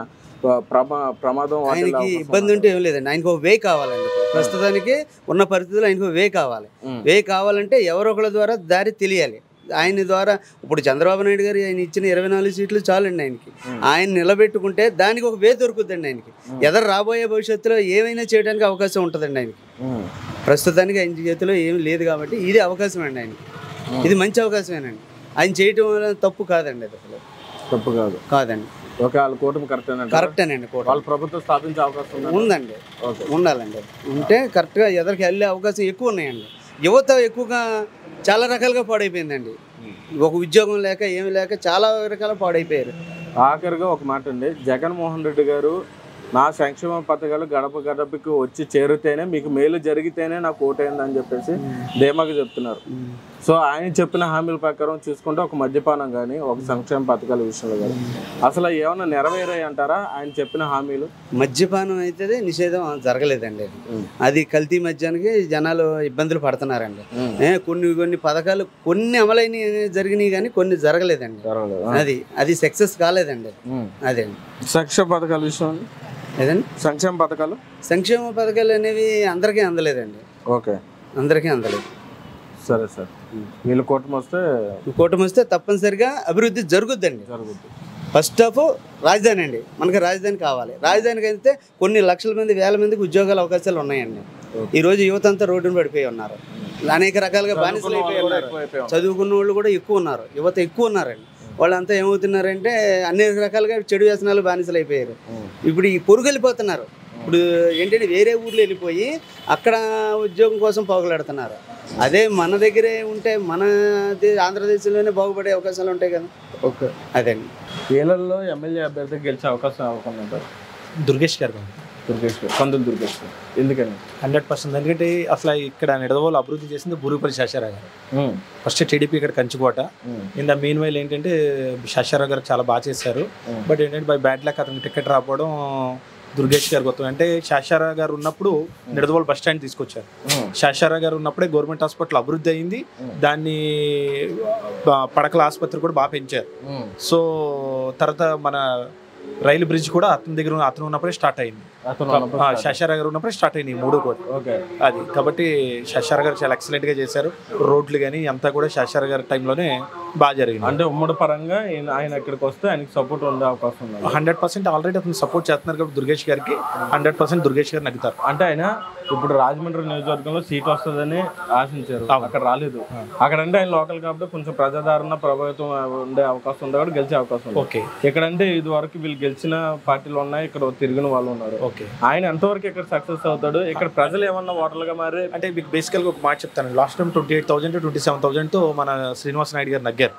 [SPEAKER 9] ప్రమాదం?
[SPEAKER 3] ఆయనకి ఇబ్బంది ఉంటే ఏం లేదండి, ఆయనకు ఒక వే కావాలండి. ప్రస్తుతానికి ఉన్న పరిస్థితుల్లో ఆయనకు వే కావాలి. వే కావాలంటే ఎవరో ఒకళ్ళ ద్వారా దారి తెలియాలి. ఆయన ద్వారా ఇప్పుడు చంద్రబాబు నాయుడు గారు ఆయన ఇచ్చిన 24 సీట్లు చాలండి ఆయనకి. ఆయన నిలబెట్టుకుంటే దానికి ఒక వే దొరుకుతుందండి ఆయనకి. ఎదరు రాబోయే భవిష్యత్తులో ఏమైనా చేయడానికి అవకాశం ఉంటుందండి ఆయనకి. ప్రస్తుతానికి ఆయన చేతిలో ఏమి లేదు కాబట్టి ఇది అవకాశం అండి ఆయనకి. ఇది మంచి అవకాశమేనండి. ఆయన చేయటం వల్ల తప్పు కాదండి, అది అసలు
[SPEAKER 9] తప్పు కాదండి.
[SPEAKER 3] ఒకవేళ కూటమి కరెక్టేనండి. వాళ్ళ
[SPEAKER 9] ప్రభుత్వం స్థాపించే అవకాశం
[SPEAKER 3] ఉందండి, ఉండాలండి. ఉంటే కరెక్ట్గా ఎదరికి వెళ్ళే అవకాశం ఎక్కువ ఉన్నాయండి. యువత ఎక్కువగా చాలా రకాలుగా పాడైపోయిందండి. ఒక ఉద్యోగం లేక ఏమి లేక చాలా రకాల పాడైపోయారు.
[SPEAKER 9] ఆఖరిగా ఒక మాట అండి, జగన్మోహన్ రెడ్డి గారు నా సంక్షేమ పథకాలు గడప గడపకి వచ్చి చేరితేనే మీకు మేలు జరిగితేనే నాకు ఓటైంది అని చెప్పేసి ధీమాగా చెప్తున్నారు. సో ఆయన చెప్పిన హామీల ప్రకారం చూసుకుంటే ఒక మద్యపానం కానీ ఒక సంక్షేమ పథకాల విషయంలో కానీ అసలు ఏమైనా నెరవేరాయి అంటారా ఆయన చెప్పిన హామీలు?
[SPEAKER 3] మద్యపానం అయితే నిషేధం జరగలేదండి. అది కల్తీ మద్యానికి జనాలు ఇబ్బందులు పడుతున్నారండి. కొన్ని పథకాలు కొన్ని అమలైన జరిగినాయి కానీ కొన్ని జరగలేదండి. అది సక్సెస్ కాలేదండి. అదే
[SPEAKER 9] సంక్షేమ పథకాల విషయం
[SPEAKER 3] ఏదండి, సంక్షేమ పథకాలు అనేవి అందరికీ అందలేదండి.
[SPEAKER 9] ఓకే,
[SPEAKER 3] అందరికీ అందలేదు.
[SPEAKER 9] సరే సార్, వీళ్ళు
[SPEAKER 3] కూటమి వస్తే తప్పనిసరిగా అభివృద్ధి జరుగుద్దండి. ఫస్ట్ ఆఫ్ రాజధాని అండి, మనకి రాజధాని కావాలి. రాజధానికి అయితే కొన్ని లక్షల మంది, వేల మందికి ఉద్యోగాల అవకాశాలు ఉన్నాయండి. ఈరోజు యువత అంతా రోడ్డును పడిపోయి ఉన్నారు, అనేక రకాలుగా బానిసలు అయిపోయి ఉన్నారు. చదువుకున్న వాళ్ళు కూడా ఎక్కువ ఉన్నారు, యువత ఎక్కువ ఉన్నారండి. వాళ్ళంతా ఏమవుతున్నారంటే అనేక రకాలుగా చెడు వ్యసనాలు బానిసలు అయిపోయారు. ఇప్పుడు ఈ పొరుగు వెళ్ళిపోతున్నారు. ఇప్పుడు ఏంటంటే వేరే ఊర్లో వెళ్ళిపోయి అక్కడ ఉద్యోగం కోసం పోగలాడుతున్నారు. అదే మన దగ్గరే ఉంటే మన ఆంధ్రదేశంలోనే బాగుపడే అవకాశాలు ఉంటాయి కదా.
[SPEAKER 9] ఓకే,
[SPEAKER 3] అదండి.
[SPEAKER 9] ఏలల్లో ఎమ్మెల్యే అభ్యర్థి గెలిచే అవకాశం అవకుండా
[SPEAKER 1] దుర్గేష్ గారు,
[SPEAKER 9] కందులు దుర్గేష్ గారు. ఎందుకని?
[SPEAKER 1] 100%. ఎందుకంటే అసలు ఇక్కడ నిడదవోలు అభివృద్ధి చేసింది బూరుగుపల్లి శేషారావు గారు. ఫస్ట్ టీడీపీ ఇక్కడ కంచుకోట. ఇన్ ద మీన్ వైల్ ఏంటంటే శేషారావు గారు చాలా బాగా చేశారు. బట్ ఏంటంటే బై బ్యాడ్ లక్ అతనికి టికెట్ రాకపోవడం దుర్గేష్ గారు గొప్ప. అంటే శేషారావు గారు ఉన్నప్పుడు నిడదవోలు బస్ స్టాండ్ తీసుకొచ్చారు. శేషారావు గారు ఉన్నప్పుడే గవర్నమెంట్ హాస్పిటల్ అభివృద్ధి అయింది. దాన్ని పడకల ఆసుపత్రి కూడా బాగా పెంచారు. సో తర్వాత మన రైలు బ్రిడ్జ్ కూడా అతను ఉన్నప్పుడే స్టార్ట్ అయింది. శేషారావు గారు ఉన్నప్పుడే స్టార్ట్ అయింది 3 కోట్లు. అది కాబట్టి శేషారావు గారు చాలా ఎక్సలెంట్ గా చేశారు. రోడ్లు కానీ అంతా కూడా శేషారావు గారి టైంలోనే బాగా జరిగింది.
[SPEAKER 9] అంటే ఉమ్మడి పరంగా ఆయన ఇక్కడికి వస్తే ఆయనకి సపోర్ట్ ఉండే అవకాశం ఉంది.
[SPEAKER 1] 100% ఆల్రెడీ అతను సపోర్ట్ చేస్తున్నారు కాబట్టి దుర్గేష్ గారికి 100% దుర్గేష్ గారు నగ్గుతారు.
[SPEAKER 9] అంటే ఆయన ఇప్పుడు రాజమండ్రి నియోజకవర్గంలో సీట్ వస్తుందని ఆశించారు, అక్కడ రాలేదు. అక్కడంటే ఆయన లోకల్ కాబట్టి కొంచెం ప్రజాదరణ ప్రభావితం ఉండే అవకాశం ఉంది కాబట్టి గెలిచే అవకాశం ఉంది.
[SPEAKER 1] ఓకే,
[SPEAKER 9] ఇక్కడంటే ఇది వరకు వీళ్ళు గెలిచిన పార్టీలు ఉన్నాయి, ఇక్కడ తిరిగిన వాళ్ళు ఉన్నారు.
[SPEAKER 1] ఓకే,
[SPEAKER 9] ఆయన ఎంతవరకు ఇక్కడ సక్సెస్ అవుతాడు? ఇక్కడ ప్రజలు ఏమన్నా ఓటర్లుగా మారి
[SPEAKER 1] అంటే మీకు బేసికల్గా ఒక మాట చెప్తాను. లాస్ట్ టైం 28,000 to 27,000 తో మన శ్రీనివాస్ నాయుడు గారు తగ్గారు.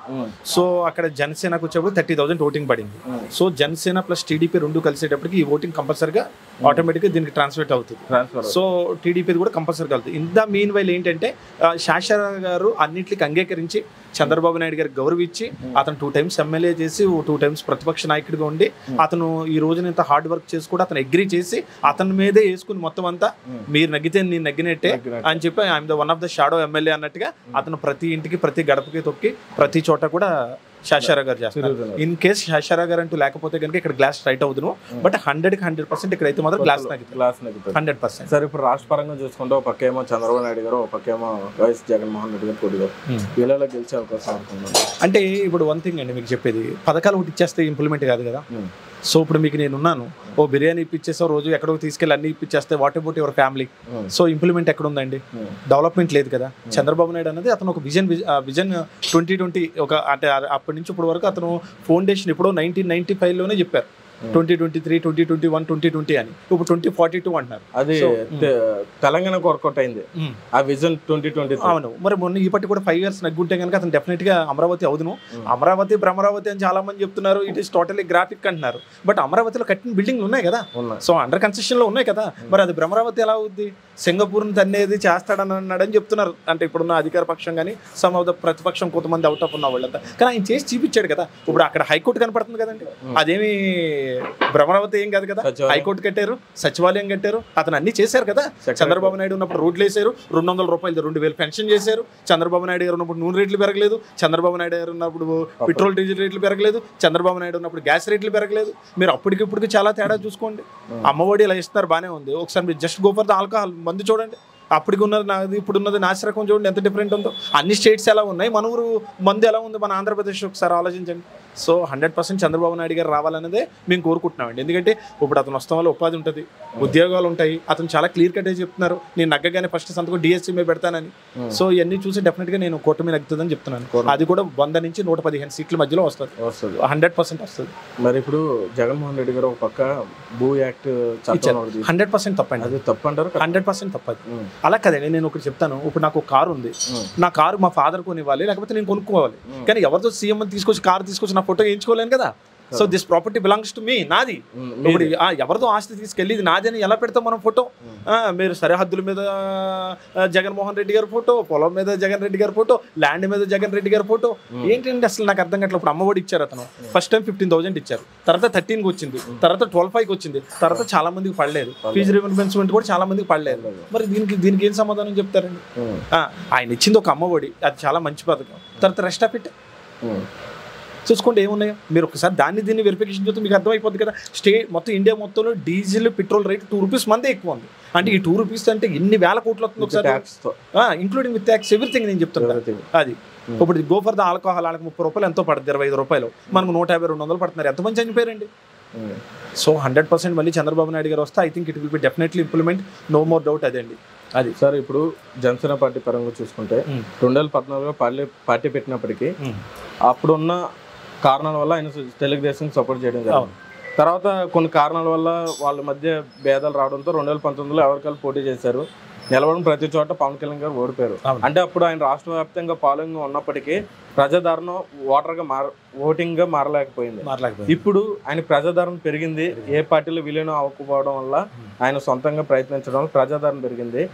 [SPEAKER 1] సో అక్కడ జనసేనకు వచ్చేప్పుడు 30,000 ఓటింగ్ పడింది. సో జనసేన ప్లస్ టీడీపీ రెండు కలిసేటప్పటికి ఈ ఓటింగ్ కంపల్సరిగా ఆటోమేటిక్గా దీనికి ట్రాన్స్ఫర్ అవుతుంది. సో టీడీపీ కూడా కంపల్సరీగా అవుతుంది. ఇన్ ద మీన్ వైల్ ఏంటంటే శాసరావు గారు అన్నింటికి అంగీకరించి చంద్రబాబు నాయుడు గారికి గౌరవించి అతను 2 times ఎమ్మెల్యే చేసి 2 times ప్రతిపక్ష నాయకుడిగా ఉండి అతను ఈ రోజున ఇంత హార్డ్ వర్క్ చేసి కూడా అతను అగ్రీ చేసి అతని మీదే వేసుకుని మొత్తం అంతా మీరు నగ్గితే నేను నగ్గినట్టే అని చెప్పి I'm the one of the shadow MLA అన్నట్టుగా అతను ప్రతి ఇంటికి ప్రతి గడపకి తొక్కి ప్రతి చోట కూడా శాసరావు గారు చేస్తారు. ఇన్ కేస్ శాసరావు గారు అంటూ లేకపోతే కనుక ఇక్కడ గ్లాస్ స్ట్రైట్ అవుతున్నాం. బట్ 100% ఇక్కడైతే మాత్రం గ్లాస్ 100%.
[SPEAKER 9] సరే ఇప్పుడు రాష్ట్ర పరంగా చూసుకుంటే ఒక పక్క ఏమో చంద్రబాబు నాయుడు గారు, ఒక పక్క ఏమో వైఎస్ జగన్మోహన్ రెడ్డి గారు పోటీ వీళ్ళలో గెలిచే అవకాశం అనుకున్నాను.
[SPEAKER 1] అంటే ఇప్పుడు వన్ థింగ్ అండి మీకు చెప్పేది, పథకాలు ఒకటి ఇచ్చేస్తే ఇంప్లిమెంట్ కాదు కదా. సో ఇప్పుడు మీకు నేను ఉన్నాను, ఓ బిర్యానీ ఇప్పించేసో రోజు ఎక్కడో తీసుకెళ్ళి అన్ని ఇప్పించేస్తే what about your family? So implement ఎక్కడ ఉందండి? డెవలప్మెంట్ లేదు కదా. చంద్రబాబు నాయుడు అనేది అతను ఒక విజన్ 2020 ఒక అంటే అప్పటి నుంచి ఇప్పటి వరకు అతను ఫౌండేషన్ ఎప్పుడో 1995లోనే చెప్పారు 2023, 2021, 2020 అని. ఇప్పుడు 2042 అంటున్నారు.
[SPEAKER 9] అది తెలంగాణ వర్కౌట్ అయింది ఆ విజన్ 2020.
[SPEAKER 1] అవును, మరి మొన్న ఇప్పటి కూడా 5 years నగ్గుంటే కనుక అతను డెఫినెట్ గా అమరావతి అవును. అమరావతి భ్రమరావతి అని చాలా మంది చెప్తున్నారు. ఇట్ ఈస్ టోటలీ గ్రాఫిక్ అంటున్నారు. బట్ అమరావతిలో కట్టిన బిల్డింగ్లు ఉన్నాయి కదా, సో అండర్ కన్స్ట్రక్షన్ లో ఉన్నాయి కదా. మరి అది భ్రమరావతి ఎలా అవుద్ది? సింగపూర్ తన్నేది చేస్తాడని అన్నాడని చెప్తున్నారు. అంటే ఇప్పుడున్న అధికార పక్షం కానీ సమ్ ఆఫ్ ద ప్రతిపక్షం కొంతమంది అవుట్ ఆఫ్ ఉన్న వాళ్ళంతా. కానీ ఆయన చేసి చూపించాడు కదా. ఇప్పుడు అక్కడ హైకోర్టు కనపడుతుంది కదండి, అదేమి భ్రమరావతి ఏం కాదు కదా. హైకోర్టు కట్టారు, సచివాలయం కట్టారు, అతను అన్ని చేశారు కదా. చంద్రబాబు నాయుడు ఉన్నప్పుడు రోడ్లు వేసారు, 200 రూపాయలు 2,000 పెన్షన్ చేశారు. చంద్రబాబు నాయుడు గారు ఉన్నప్పుడు నూనె రేట్లు పెరగలేదు. చంద్రబాబు నాయుడు గారు ఉన్నప్పుడు పెట్రోల్ డీజిల్ రేట్లు పెరగలేదు. చంద్రబాబు నాయుడు ఉన్నప్పుడు గ్యాస్ రేట్లు పెరగలేదు. మీరు అప్పటికిప్పటికి చాలా తేడా చూసుకోండి. అమ్మఒడి ఇలా ఇస్తున్నారు బాగానే ఉంది. ఒకసారి మీరు just go for the alcohol మందు చూడండి, అప్పటికి ఉన్నది నాది ఇప్పుడున్నది నాసిరకం చూడండి ఎంత డిఫరెంట్ ఉందో. అన్ని స్టేట్స్ ఎలా ఉన్నాయి, మన ఊరు మందు ఎలా ఉంది, మన ఆంధ్రప్రదేశ్ ఒకసారి ఆలోచించండి. సో 100% చంద్రబాబు నాయుడు గారు రావాలనేదే మేము కోరుకుంటున్నామండి. ఎందుకంటే ఇప్పుడు అతను వస్తాం వల్ల ఉపాధి ఉంటుంది, ఉద్యోగాలు ఉంటాయి. అతను చాలా క్లియర్ కట్గా చెప్తున్నారు, నేను నగ్గగానే ఫస్ట్ సంతకం డిఎస్సీ మీద పెడతానని. సో ఇవన్నీ చూసి డెఫినెట్గా నేను కూటమి నగ్గుతుందని చెప్తున్నాను. అది కూడా 100 నుంచి 115 సీట్ల మధ్యలో వస్తుంది, 100% వస్తుంది.
[SPEAKER 9] మరి ఇప్పుడు జగన్మోహన్ రెడ్డి గారు ఒక పక్క భూ యాక్ట్
[SPEAKER 1] 100% తప్పండి.
[SPEAKER 9] అది తప్పు అంటారు?
[SPEAKER 1] 100% తప్పదు. అలా కదండి, నేను ఒకటి చెప్తాను. ఇప్పుడు నాకు కారు ఉంది, నా కారు మా ఫాదర్ కొనివ్వాలి లేకపోతే నేను కొనుక్కోవాలి. కానీ ఎవరితో సీఎం తీసుకొచ్చి కారు తీసుకొచ్చి నా ఫోటో వేయించుకోలేను కదా. So this property belongs to me, నాది. ఇప్పుడు ఎవరితో ఆస్తి తీసుకెళ్ళి ఇది నాది అని ఎలా పెడతాం మనం ఫోటో? మీరు సరిహద్దుల మీద జగన్మోహన్ రెడ్డి గారి ఫోటో, పొలం మీద జగన్ రెడ్డి గారి ఫోటో, ల్యాండ్ మీద జగన్ రెడ్డి గారి ఫోటో ఏంటంటే అసలు నాకు అర్థం కావట్లేదు. ఇప్పుడు అమ్మఒడి ఇచ్చారు, అతను ఫస్ట్ టైం 15,000 ఇచ్చారు, తర్వాత 13కి వచ్చింది, తర్వాత 12,500కి వచ్చింది, తర్వాత చాలా మందికి పడలేదు. ఫీజు రీయింబర్స్మెంట్ కూడా చాలా మందికి పడలేదు. మరి దీనికి ఏం సమాధానం చెప్తారండి? ఆయన ఇచ్చింది ఒక అమ్మఒడి, అది చాలా మంచి పథకం. తర్వాత రెస్ట్ ఆఫ్ ఇట్ చూసుకోండి ఏమున్నాయో. మీరు ఒకసారి దాన్ని వెరిఫికేషన్ చేస్తే మీకు అర్థమైపోతుంది కదా. మొత్తం ఇండియా మొత్తంలో డీజిల్ పెట్రోల్ రేట్ 2 రూపీస్ మందే ఎక్కువ ఉంది. అంటే ఈ 2 రూపీస్ అంటే ఎన్ని వేల కోట్లు వస్తుంది ఒకసారి, ఇంక్లూడింగ్ విత్ ట్యాక్స్ ఎవ్రీథింగ్. నేను చెప్తాను అది. ఇప్పుడు గో ఫర్ ద ఆల్కహాల్, వాళ్ళకి 30 రూపాయలు ఎంతో పడుతుంది, 25 రూపాయలు, మనకు 150-200 పడుతున్నారు. ఎంతమంది చనిపోయారండి? సో 100% మళ్ళీ చంద్రబాబు నాయుడు గారు వస్తే I think it will be definitely implement, no more doubt. అదే అండి అది.
[SPEAKER 9] సార్ ఇప్పుడు జనసేన పార్టీ పరంగా చూసుకుంటే 2014లో పార్టీ పెట్టినప్పటికీ అప్పుడున్న కారణాల వల్ల ఆయన తెలుగుదేశం సపోర్ట్ చేయడం జరిగింది. తర్వాత కొన్ని కారణాల వల్ల వాళ్ళ మధ్య భేదాలు రావడంతో 2019లో ఎవరికాలు పోటీ చేశారు. నిలబడిన ప్రతి చోట పవన్ కళ్యాణ్ గారు ఓడిపోయారు. అంటే అప్పుడు ఆయన రాష్ట్ర వ్యాప్తంగా ఫాలోయింగ్ ఉన్నప్పటికీ ప్రజాదరణ ఓటింగ్ గా మారలేకపోయింది. ఇప్పుడు ఆయన ప్రజాదరణ పెరిగింది. ఏ పార్టీలో విలీనం అవ్వకపోవడం వల్ల ఆయన సొంతంగా ప్రయత్నించడం వల్ల ప్రజాదరణ పెరిగింది.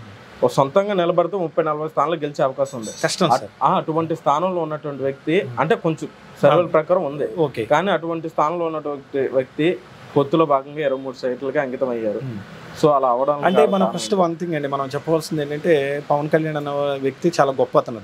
[SPEAKER 9] సొంతంగా నిలబడితే 30-40 స్థానాలు గెలిచే అవకాశం ఉంది.
[SPEAKER 1] కష్టం.
[SPEAKER 9] అటువంటి స్థానంలో ఉన్నటువంటి వ్యక్తి అంటే కొంచెం సర్వేల ప్రకారం ఉంది, కానీ అటువంటి స్థానంలో ఉన్నటువంటి వ్యక్తి పొత్తులో భాగంగా 23 సీట్లకి అంకితం అయ్యారు. సో అలా అవడం
[SPEAKER 1] అంటే మనం ఫస్ట్ వన్ థింగ్ అండి మనం చెప్పవలసింది ఏంటంటే పవన్ కళ్యాణ్ అన్న వ్యక్తి చాలా గొప్ప అతను.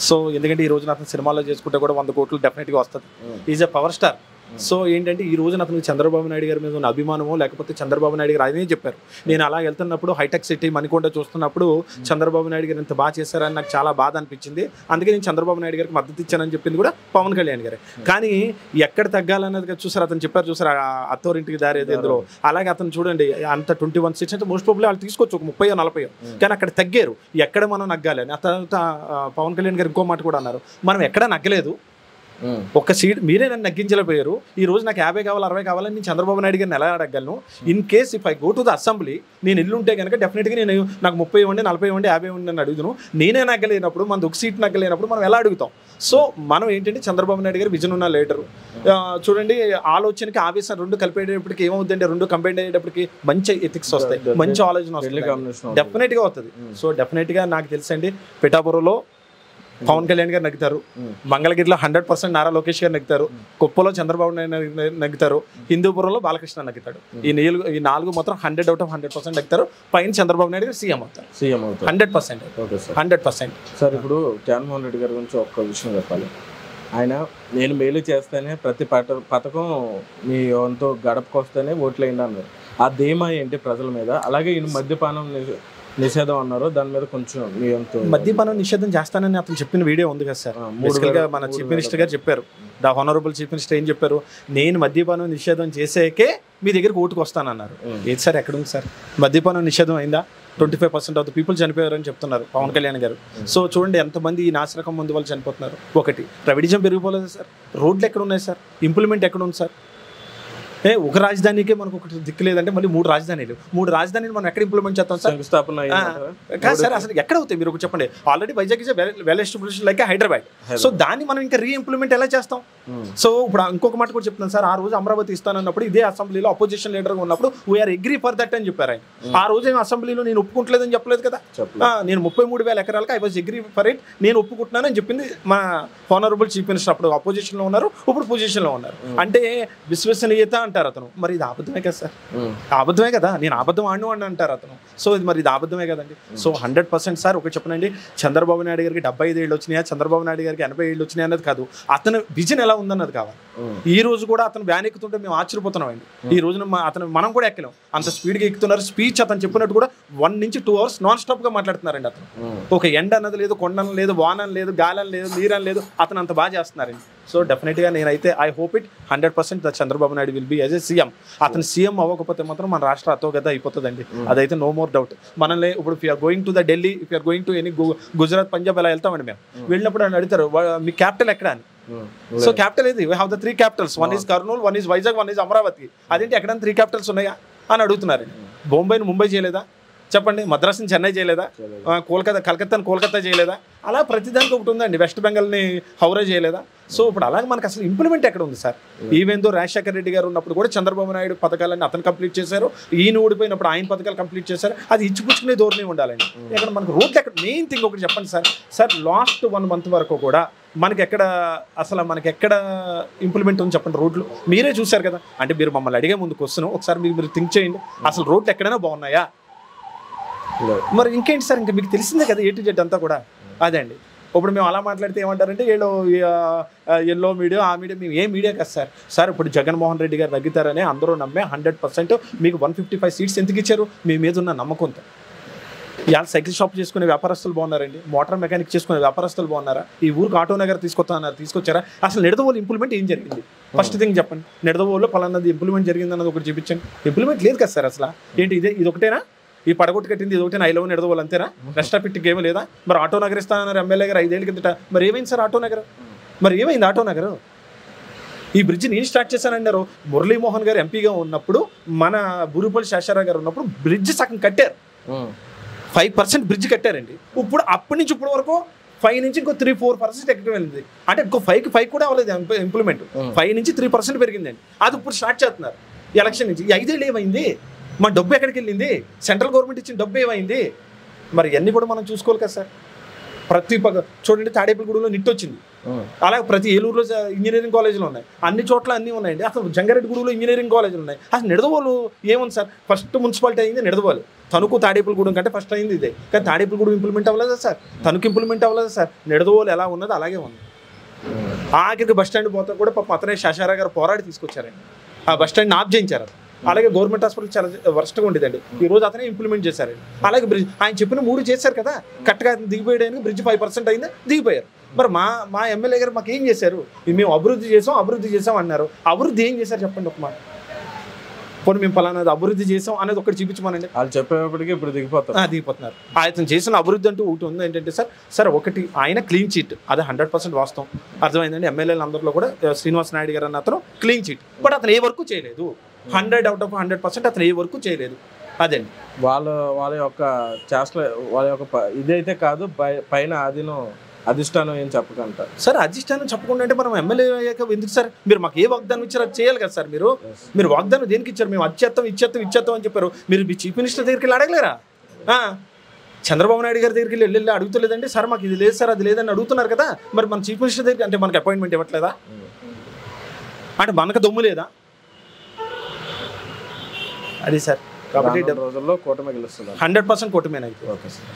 [SPEAKER 1] సో ఎందుకంటే ఈ రోజున అతను సినిమాలో చేసుకుంటే కూడా 100 కోట్లు డెఫినెట్గా వస్తుంది. Is a power star. So ఏంటంటే ఈ రోజున అతనికి చంద్రబాబు నాయుడు గారి మీద ఉన్న అభిమానమో లేకపోతే చంద్రబాబు నాయుడు గారు అదే చెప్పారు. నేను అలా వెళ్తున్నప్పుడు హైటెక్ సిటీ మణికొండ చూస్తున్నప్పుడు చంద్రబాబు నాయుడు గారు ఇంత బాగా చేశారని నాకు చాలా బాధ అనిపించింది. అందుకే నేను చంద్రబాబు నాయుడు గారికి మద్దతు ఇచ్చానని చెప్పింది కూడా పవన్ కళ్యాణ్ గారే. కానీ ఎక్కడ తగ్గాలన్నది చూసారు, అతను చెప్పారు చూసారు అథారిటీకి దారి ఎందులో. అలాగే అతను చూడండి అంత 21 సీట్స్ అంటే మోస్ట్ ప్రాబబ్లీ వాళ్ళు తీసుకోవచ్చు ఒక 30-40, కానీ అక్కడ తగ్గారు. ఎక్కడ మనం నగ్గాలి అని అతను పవన్ కళ్యాణ్ గారు ఇంకో మాట కూడా అన్నారు, మనం ఎక్కడ నగ్గలేదు, ఒక సీట్ మీరే నన్ను నగ్గించలేకపోయారు. ఈ రోజు నాకు 50 కావాలి 60 కావాలని నేను చంద్రబాబు నాయుడు గారిని ఎలా అడగలను? In case if I go to the assembly, నేను ఇల్లుంటే కనుక డెఫినెట్గా నేను నాకు 30 ఇవ్వండి 40 ఇవ్వండి 50 ఇవ్వండి అని అడుగుతాను. నేనే నగ్గలేనప్పుడు, మనది ఒక సీట్ నగ్గలేనప్పుడు మనం ఎలా అడుగుతాం? సో మనం ఏంటంటే చంద్రబాబు నాయుడు గారు విజన్ ఉన్న లీడరు. చూడండి, ఆలోచనకి ఆవేశం రెండు కలిపేటప్పటికి ఏమవుతుందంటే, రెండు కంబైన్ అయ్యేటప్పటికి మంచి ఎథిక్స్ వస్తాయి, మంచి ఆలోచన వస్తుంది, డెఫినెట్గా అవుతుంది. సో డెఫినెట్గా నాకు తెలుసండి, పిఠాపురంలో పవన్ కళ్యాణ్ గారు నగ్గుతారు, మంగళగిరిలో 100% నారా లోకేష్ గారు నగ్గుతారు, కుప్పలో చంద్రబాబు నాయుడు నగ్గుతారు, హిందూపురంలో బాలకృష్ణ నగ్గుతాడు. ఈ నాలుగు మాత్రం 100% నగ్గుతారు. పైన చంద్రబాబు నాయుడు గారు సీఎం అవుతారు 100%. 100%.
[SPEAKER 9] సార్, ఇప్పుడు జగన్మోహన్ రెడ్డి గారి గురించి ఒక్క విషయం చెప్పాలి. ఆయన నేను మేలు చేస్తేనే ప్రతి పథకం మీ వంతు గడపకు వస్తేనే ఓట్లు వేయండి అన్నారు. ఆ ధీమా ఏంటి ప్రజల మీద? అలాగే ఈయన మద్యపానం నిషేధం అన్నారు, దాని మీద కొంచెం మీ వంతు.
[SPEAKER 1] మద్యపానం నిషేధం చేస్తానని అతను చెప్పిన వీడియో ఉంది కదా సార్. బేసికల్గా మన చీఫ్ మినిస్టర్ గారు చెప్పారు, ద హానరబుల్ చీఫ్ మినిస్టర్ ఏం చెప్పారు, నేను మద్యపానం నిషేధం చేసేకే మీ దగ్గరికి ఓటుకు వస్తానన్నారు. ఏది సార్, ఎక్కడుంది సార్? మద్యపానం నిషేధం అయిందా? 25% ఆఫ్ ద పీపుల్ చనిపోయారని చెప్తున్నారు పవన్ కళ్యాణ్ గారు. సో చూడండి ఎంతమంది ఈ నాశరకం ముందు వాళ్ళు చనిపోతున్నారు. ఒకటి, రవిడిజం పెరిగిపోలేదు సార్. రోడ్లు ఎక్కడ ఉన్నాయి సార్? ఇంప్లిమెంట్ ఎక్కడ ఉంది సార్? ఒక రాజధానికే మనకు ఒకటి దిక్కు లేదంటే మళ్ళీ 3 రాజధానులు మనం ఎక్కడ ఇంప్లిమెంట్ చేస్తాం సార్? కాదు సార్, అసలు ఎక్కడ అవుతాయి మీరు ఒకటి చెప్పండి. Already Vizag is well established like Hyderabad. So దాన్ని మనం ఇంకా రీఇంప్లిమెంట్ ఎలా చేస్తాం? సో ఇప్పుడు ఇంకొక మాట కూడా చెప్తున్నాను సార్, ఆ రోజు అమరావతి ఇస్తానన్నప్పుడు ఇదే అసెంబ్లీలో అపోజిషన్ లీడర్గా ఉన్నప్పుడు వీఆర్ అగ్రీ ఫర్ దట్ అని చెప్పారు ఆయన. ఆ రోజు ఏమో అసెంబ్లీలో నేను ఒప్పుకుంటలేదని చెప్పలేదు కదా. నేను 33,000 ఎకరాలకు I was agree for it, నేను ఒప్పుకుంటున్నానని చెప్పింది మా హానరబుల్ చీఫ్ మినిస్టర్. అప్పుడు అపోజిషన్లో ఉన్నారు, ఇప్పుడు పొజిషన్లో ఉన్నారు. అంటే విశ్వసనీయత అంటారు అతను. మరి ఇది అబద్ధమే కదా సార్? అబద్ధమే కదా. నేను అబద్ధం ఆడిన అంటారు అతను. సో ఇది మరి ఇది అబద్ధమే కదండి. సో 100% సార్ ఒకటి చెప్పనండి, చంద్రబాబు నాయుడు గారికి 75 ఏళ్ళు వచ్చినాయా, చంద్రబాబు నాయుడు గారికి 80 ఏళ్ళు వచ్చినాయి అన్నది కాదు, అతను విజన్ ఎలా ఉందన్నది కావాలి. ఈ రోజు కూడా అతను వ్యాన్ ఎక్కుతుంటే మేము ఆశ్చర్యపోతున్నాం అండి. ఈ రోజున మనం కూడా ఎక్కలేం, అంత స్పీడ్గా ఎక్కుతున్నారు. స్పీచ్ అతను చెప్పినట్టు కూడా 1 నుంచి 2 hours నాన్ స్టాప్గా మాట్లాడుతున్నారండి అతను. ఒక ఎండ అన్నది లేదు, కొండ లేదు, వాన లేదు, గాలి లేదు, నీరని లేదు, అతను అంత బాగా చేస్తున్నారండి. సో డెఫినెట్గా నేనైతే I hope it 100% the Chandrababu Naidu will be as a CM. అతను సీఎం అవ్వకపోతే మాత్రం మన రాష్ట్ర అతోగత అయిపోతుందండి, అదైతే నో మోర్ డౌట్. మనల్ని ఇప్పుడు if you're going to the Delhi, if you're going to any Gujarat, Punjab అలా వెళ్తామండి. మేము వెళ్ళినప్పుడు అని అడుగుతారు, మీ క్యాపిటల్ ఎక్కడ అని. సో క్యాపిటల్ ఇది, we have the 3 capitals, 1 is Kurnool, 1 is Vizag, 1 is Amaravati. అదేంటి ఎక్కడైనా 3 capitals ఉన్నాయా అని అడుగుతున్నారు. బొంబాయిని ముంబై చేయలేదా చెప్పండి? మద్రాసుని చెన్నై చేయలేదా? కలకత్తాని కోల్కతా చేయలేదా? అలా ప్రతిదానికి ఒకటి ఉందండి. వెస్ట్ బెంగాల్ని హౌరా చేయలేదా? సో ఇప్పుడు అలాగే మనకు అసలు ఇంప్లిమెంట్ ఎక్కడ ఉంది sir? Even though Rajasekhara Reddy గారు ఉన్నప్పుడు కూడా చంద్రబాబు నాయుడు పథకాలన్నీ అతను కంప్లీట్ చేశారు, ఈయన ఓడిపోయినప్పుడు ఆయన పథకాలు కంప్లీట్ చేశారు. అది ఇచ్చిపుచ్చుకునే ధోరణి ఉండాలండి. ఇక్కడ మనకు రోడ్లు ఎక్కడ, మెయిన్ థింగ్ ఒకటి చెప్పండి సార్, లాస్ట్ 1 month వరకు కూడా మనకి ఎక్కడ ఇంప్లిమెంట్ ఉంది చెప్పండి? రోడ్లు మీరే చూశారు కదా. అంటే మీరు మమ్మల్ని అడిగే ముందు క్వశ్చన్ ఒకసారి మీరు థింక్ చేయండి, అసలు రోడ్లు ఎక్కడైనా బాగున్నాయా? మరి ఇంకేంటి సార్, ఇంకా మీకు తెలిసిందే కదా, A to Z అంతా కూడా అదే అండి. ఇప్పుడు మేము అలా మాట్లాడితే ఏమంటారంటే ఎల్లో మీడియా, ఆ మీడియా. మేము ఏ మీడియా కదా సార్ ఇప్పుడు జగన్మోహన్ రెడ్డి గారు తగ్గుతారని అందరూ నమ్మే 100% మీకు 155 seats ఎందుకు ఇచ్చారు? మీ మీద ఉన్న నమ్మకంతో. ఇవాళ సైకిల్ షాప్ చేసుకునే వ్యాపారస్తులు బాగున్నారండి, మోటార్ మెకానిక్ చేసుకునే వ్యాపారస్తులు బాగున్నారా? ఈ ఊరికి ఆటో నగర్ తీసుకొచ్చారా? అసలు నిడదవోలు ఇంప్లిమెంట్ ఏం జరిగింది? ఫస్ట్ థింగ్ చెప్పండి. నిడదవోలు పలానాది ఇంప్లిమెంట్ జరిగింది అన్నది ఒకటి చూపించండి. ఇంప్లిమెంట్ లేదు కదా సార్ అసలు. ఏంటి ఇది ఒకటేనా? ఈ పడగొట్టు కట్టింది ఇది ఒకటేనా? 5 నిడదవోలు అంతేనా? రెస్ట్ ఆఫ్ ఇట్ ఏమీ లేదా? మరి ఆటో నగర్ ఇస్తానన్నారు ఎమ్మెల్యే గారు 5 ఏళ్ళ కిందట. మరి ఏమైంది సార్ ఆటో నగర్? మరి ఏమైంది ఆటో నగర్? ఈ బ్రిడ్జ్ నేను స్టార్ట్ చేశానన్నారు. మురళీమోహన్ గారు ఎంపీగా ఉన్నప్పుడు, మన బూరుపల్లి శేషారావు గారు ఉన్నప్పుడు బ్రిడ్జ్ సగం కట్టారు, 5% బ్రిడ్జ్ కట్టారండి. ఇప్పుడు అప్పటి నుంచి ఇప్పటి వరకు 5 నుంచి ఇంకో 3-4% ఎక్కువ వెళ్ళింది. అంటే ఇంకో 5 కూడా అవ్వలేదు ఇంప్లిమెంట్. 5 నుంచి 3% పెరిగిందండి. అది ఇప్పుడు స్టార్ట్ చేస్తున్నారు ఎలక్షన్ నుంచి. ఈ 5 ఏళ్ళు ఏమైంది? మా డబ్బు ఎక్కడికి వెళ్ళింది? సెంట్రల్ గవర్నమెంట్ ఇచ్చిన డబ్బు ఏమైంది? మరి ఇవన్నీ కూడా మనం చూసుకోవాలి కదా సార్. ప్రతి చూడండి, తాడేపల్లిగూడలో నిట్ వచ్చింది, అలాగే ప్రతి ఏలూరులో ఇంజనీరింగ్ కాలేజీలు ఉన్నాయి, అన్ని చోట్ల అన్నీ ఉన్నాయండి. అసలు జంగారెడ్డిగూడలో ఇంజనీరింగ్ కాలేజీలు ఉన్నాయి. అసలు నిడదవోలు ఏముంది సార్? ఫస్ట్ మున్సిపాలిటీ అయింది నిడదవోలు. తణుకు తాడేపల్లిగూడెం కంటే ఫస్ట్ అయింది ఇదే. కానీ తాడేపల్లిగూడెం ఇంప్లిమెంట్ అవ్వలేదా సార్? తణుకు ఇంప్లిమెంట్ అవ్వలేదా సార్? నిడదవోలు ఎలా ఉన్నదో అలాగే ఉంది. ఆఖరికి బస్ స్టాండ్ పోతే కూడా పాపం అతనే శేషారావు గారు పోరాడి తీసుకొచ్చారండి. ఆ బస్ స్టాండ్ని ఆఫ్ చేయించారు. అలాగే గవర్నమెంట్ హాస్పిటల్ చాలా వర్స్ట్గా ఉండేదండి, ఈ రోజు అతనే ఇంప్లిమెంట్ చేశారండి. అలాగే బ్రిడ్జ్ ఆయన చెప్పిన 3 చేశారు కదా, కరెక్ట్గా దిగిపోయాడు. బ్రిడ్జ్ 5% అయిందా? దిగిపోయారు. మరి మా ఎమ్మెల్యే గారు మాకు ఏం చేశారు? మేము అభివృద్ధి చేసాం అన్నారు. అభివృద్ధి ఏం చేశారు చెప్పండి ఒక మాట. పోనీ మేము పలానా అభివృద్ధి చేసాం అనేది ఒకటి చూపించమనండి.
[SPEAKER 9] వాళ్ళు చెప్పేటప్పటికి ఇప్పుడు
[SPEAKER 1] దిగిపోతున్నారు. ఆయన చేసిన అభివృద్ధి అంటూ ఒకటి ఉంది ఏంటంటే సార్ ఒకటి ఆయన క్లీన్ చీట్, అదే 100% వాస్తవం, అర్థమైందండి. ఎమ్మెల్యేలు అందరిలో కూడా శ్రీనివాస్ నాయుడు గారు అన్న అతను క్లీన్ చీట్, బట్ అతను ఏ వర్క్ చేయలేదు. 100/100% అతను ఏ వర్క్ చేయలేదు. అదండి
[SPEAKER 9] వాళ్ళ యొక్క చేష్టలు, వాళ్ళ యొక్క ఇదైతే కాదు, పైన అధిష్టానం ఏం చెప్పకంటారు
[SPEAKER 1] సార్. అధిష్టానం చెప్పకుండా అంటే మనం ఎమ్మెల్యే అయ్యాక ఎందుకు సార్? మీరు మాకు ఏ వాగ్దానం ఇచ్చారో అది చేయాలి కదా సార్. మీరు వాగ్దానం దేనికి ఇచ్చారు? మేము ఇచ్చేస్తాం అని చెప్పారు. మీరు మీ చీఫ్ మినిస్టర్ దగ్గరికి వెళ్ళి అడగలేరా? చంద్రబాబు నాయుడు గారి దగ్గరికి వెళ్ళి అడుగుతలేదండి, సార్ మాకు ఇది లేదు సార్ అది లేదని అడుగుతున్నారు కదా. మరి మన చీఫ్ మినిస్టర్ దగ్గరికి అంటే మనకి అపాయింట్మెంట్ ఇవ్వట్లేదా? అంటే మనకు దమ్ము లేదా? అది సార్. కాబట్టి
[SPEAKER 9] రోజుల్లో కూటమి గెలుస్తుంది.
[SPEAKER 1] 100% కూటమేనైతే.
[SPEAKER 9] Okay sir.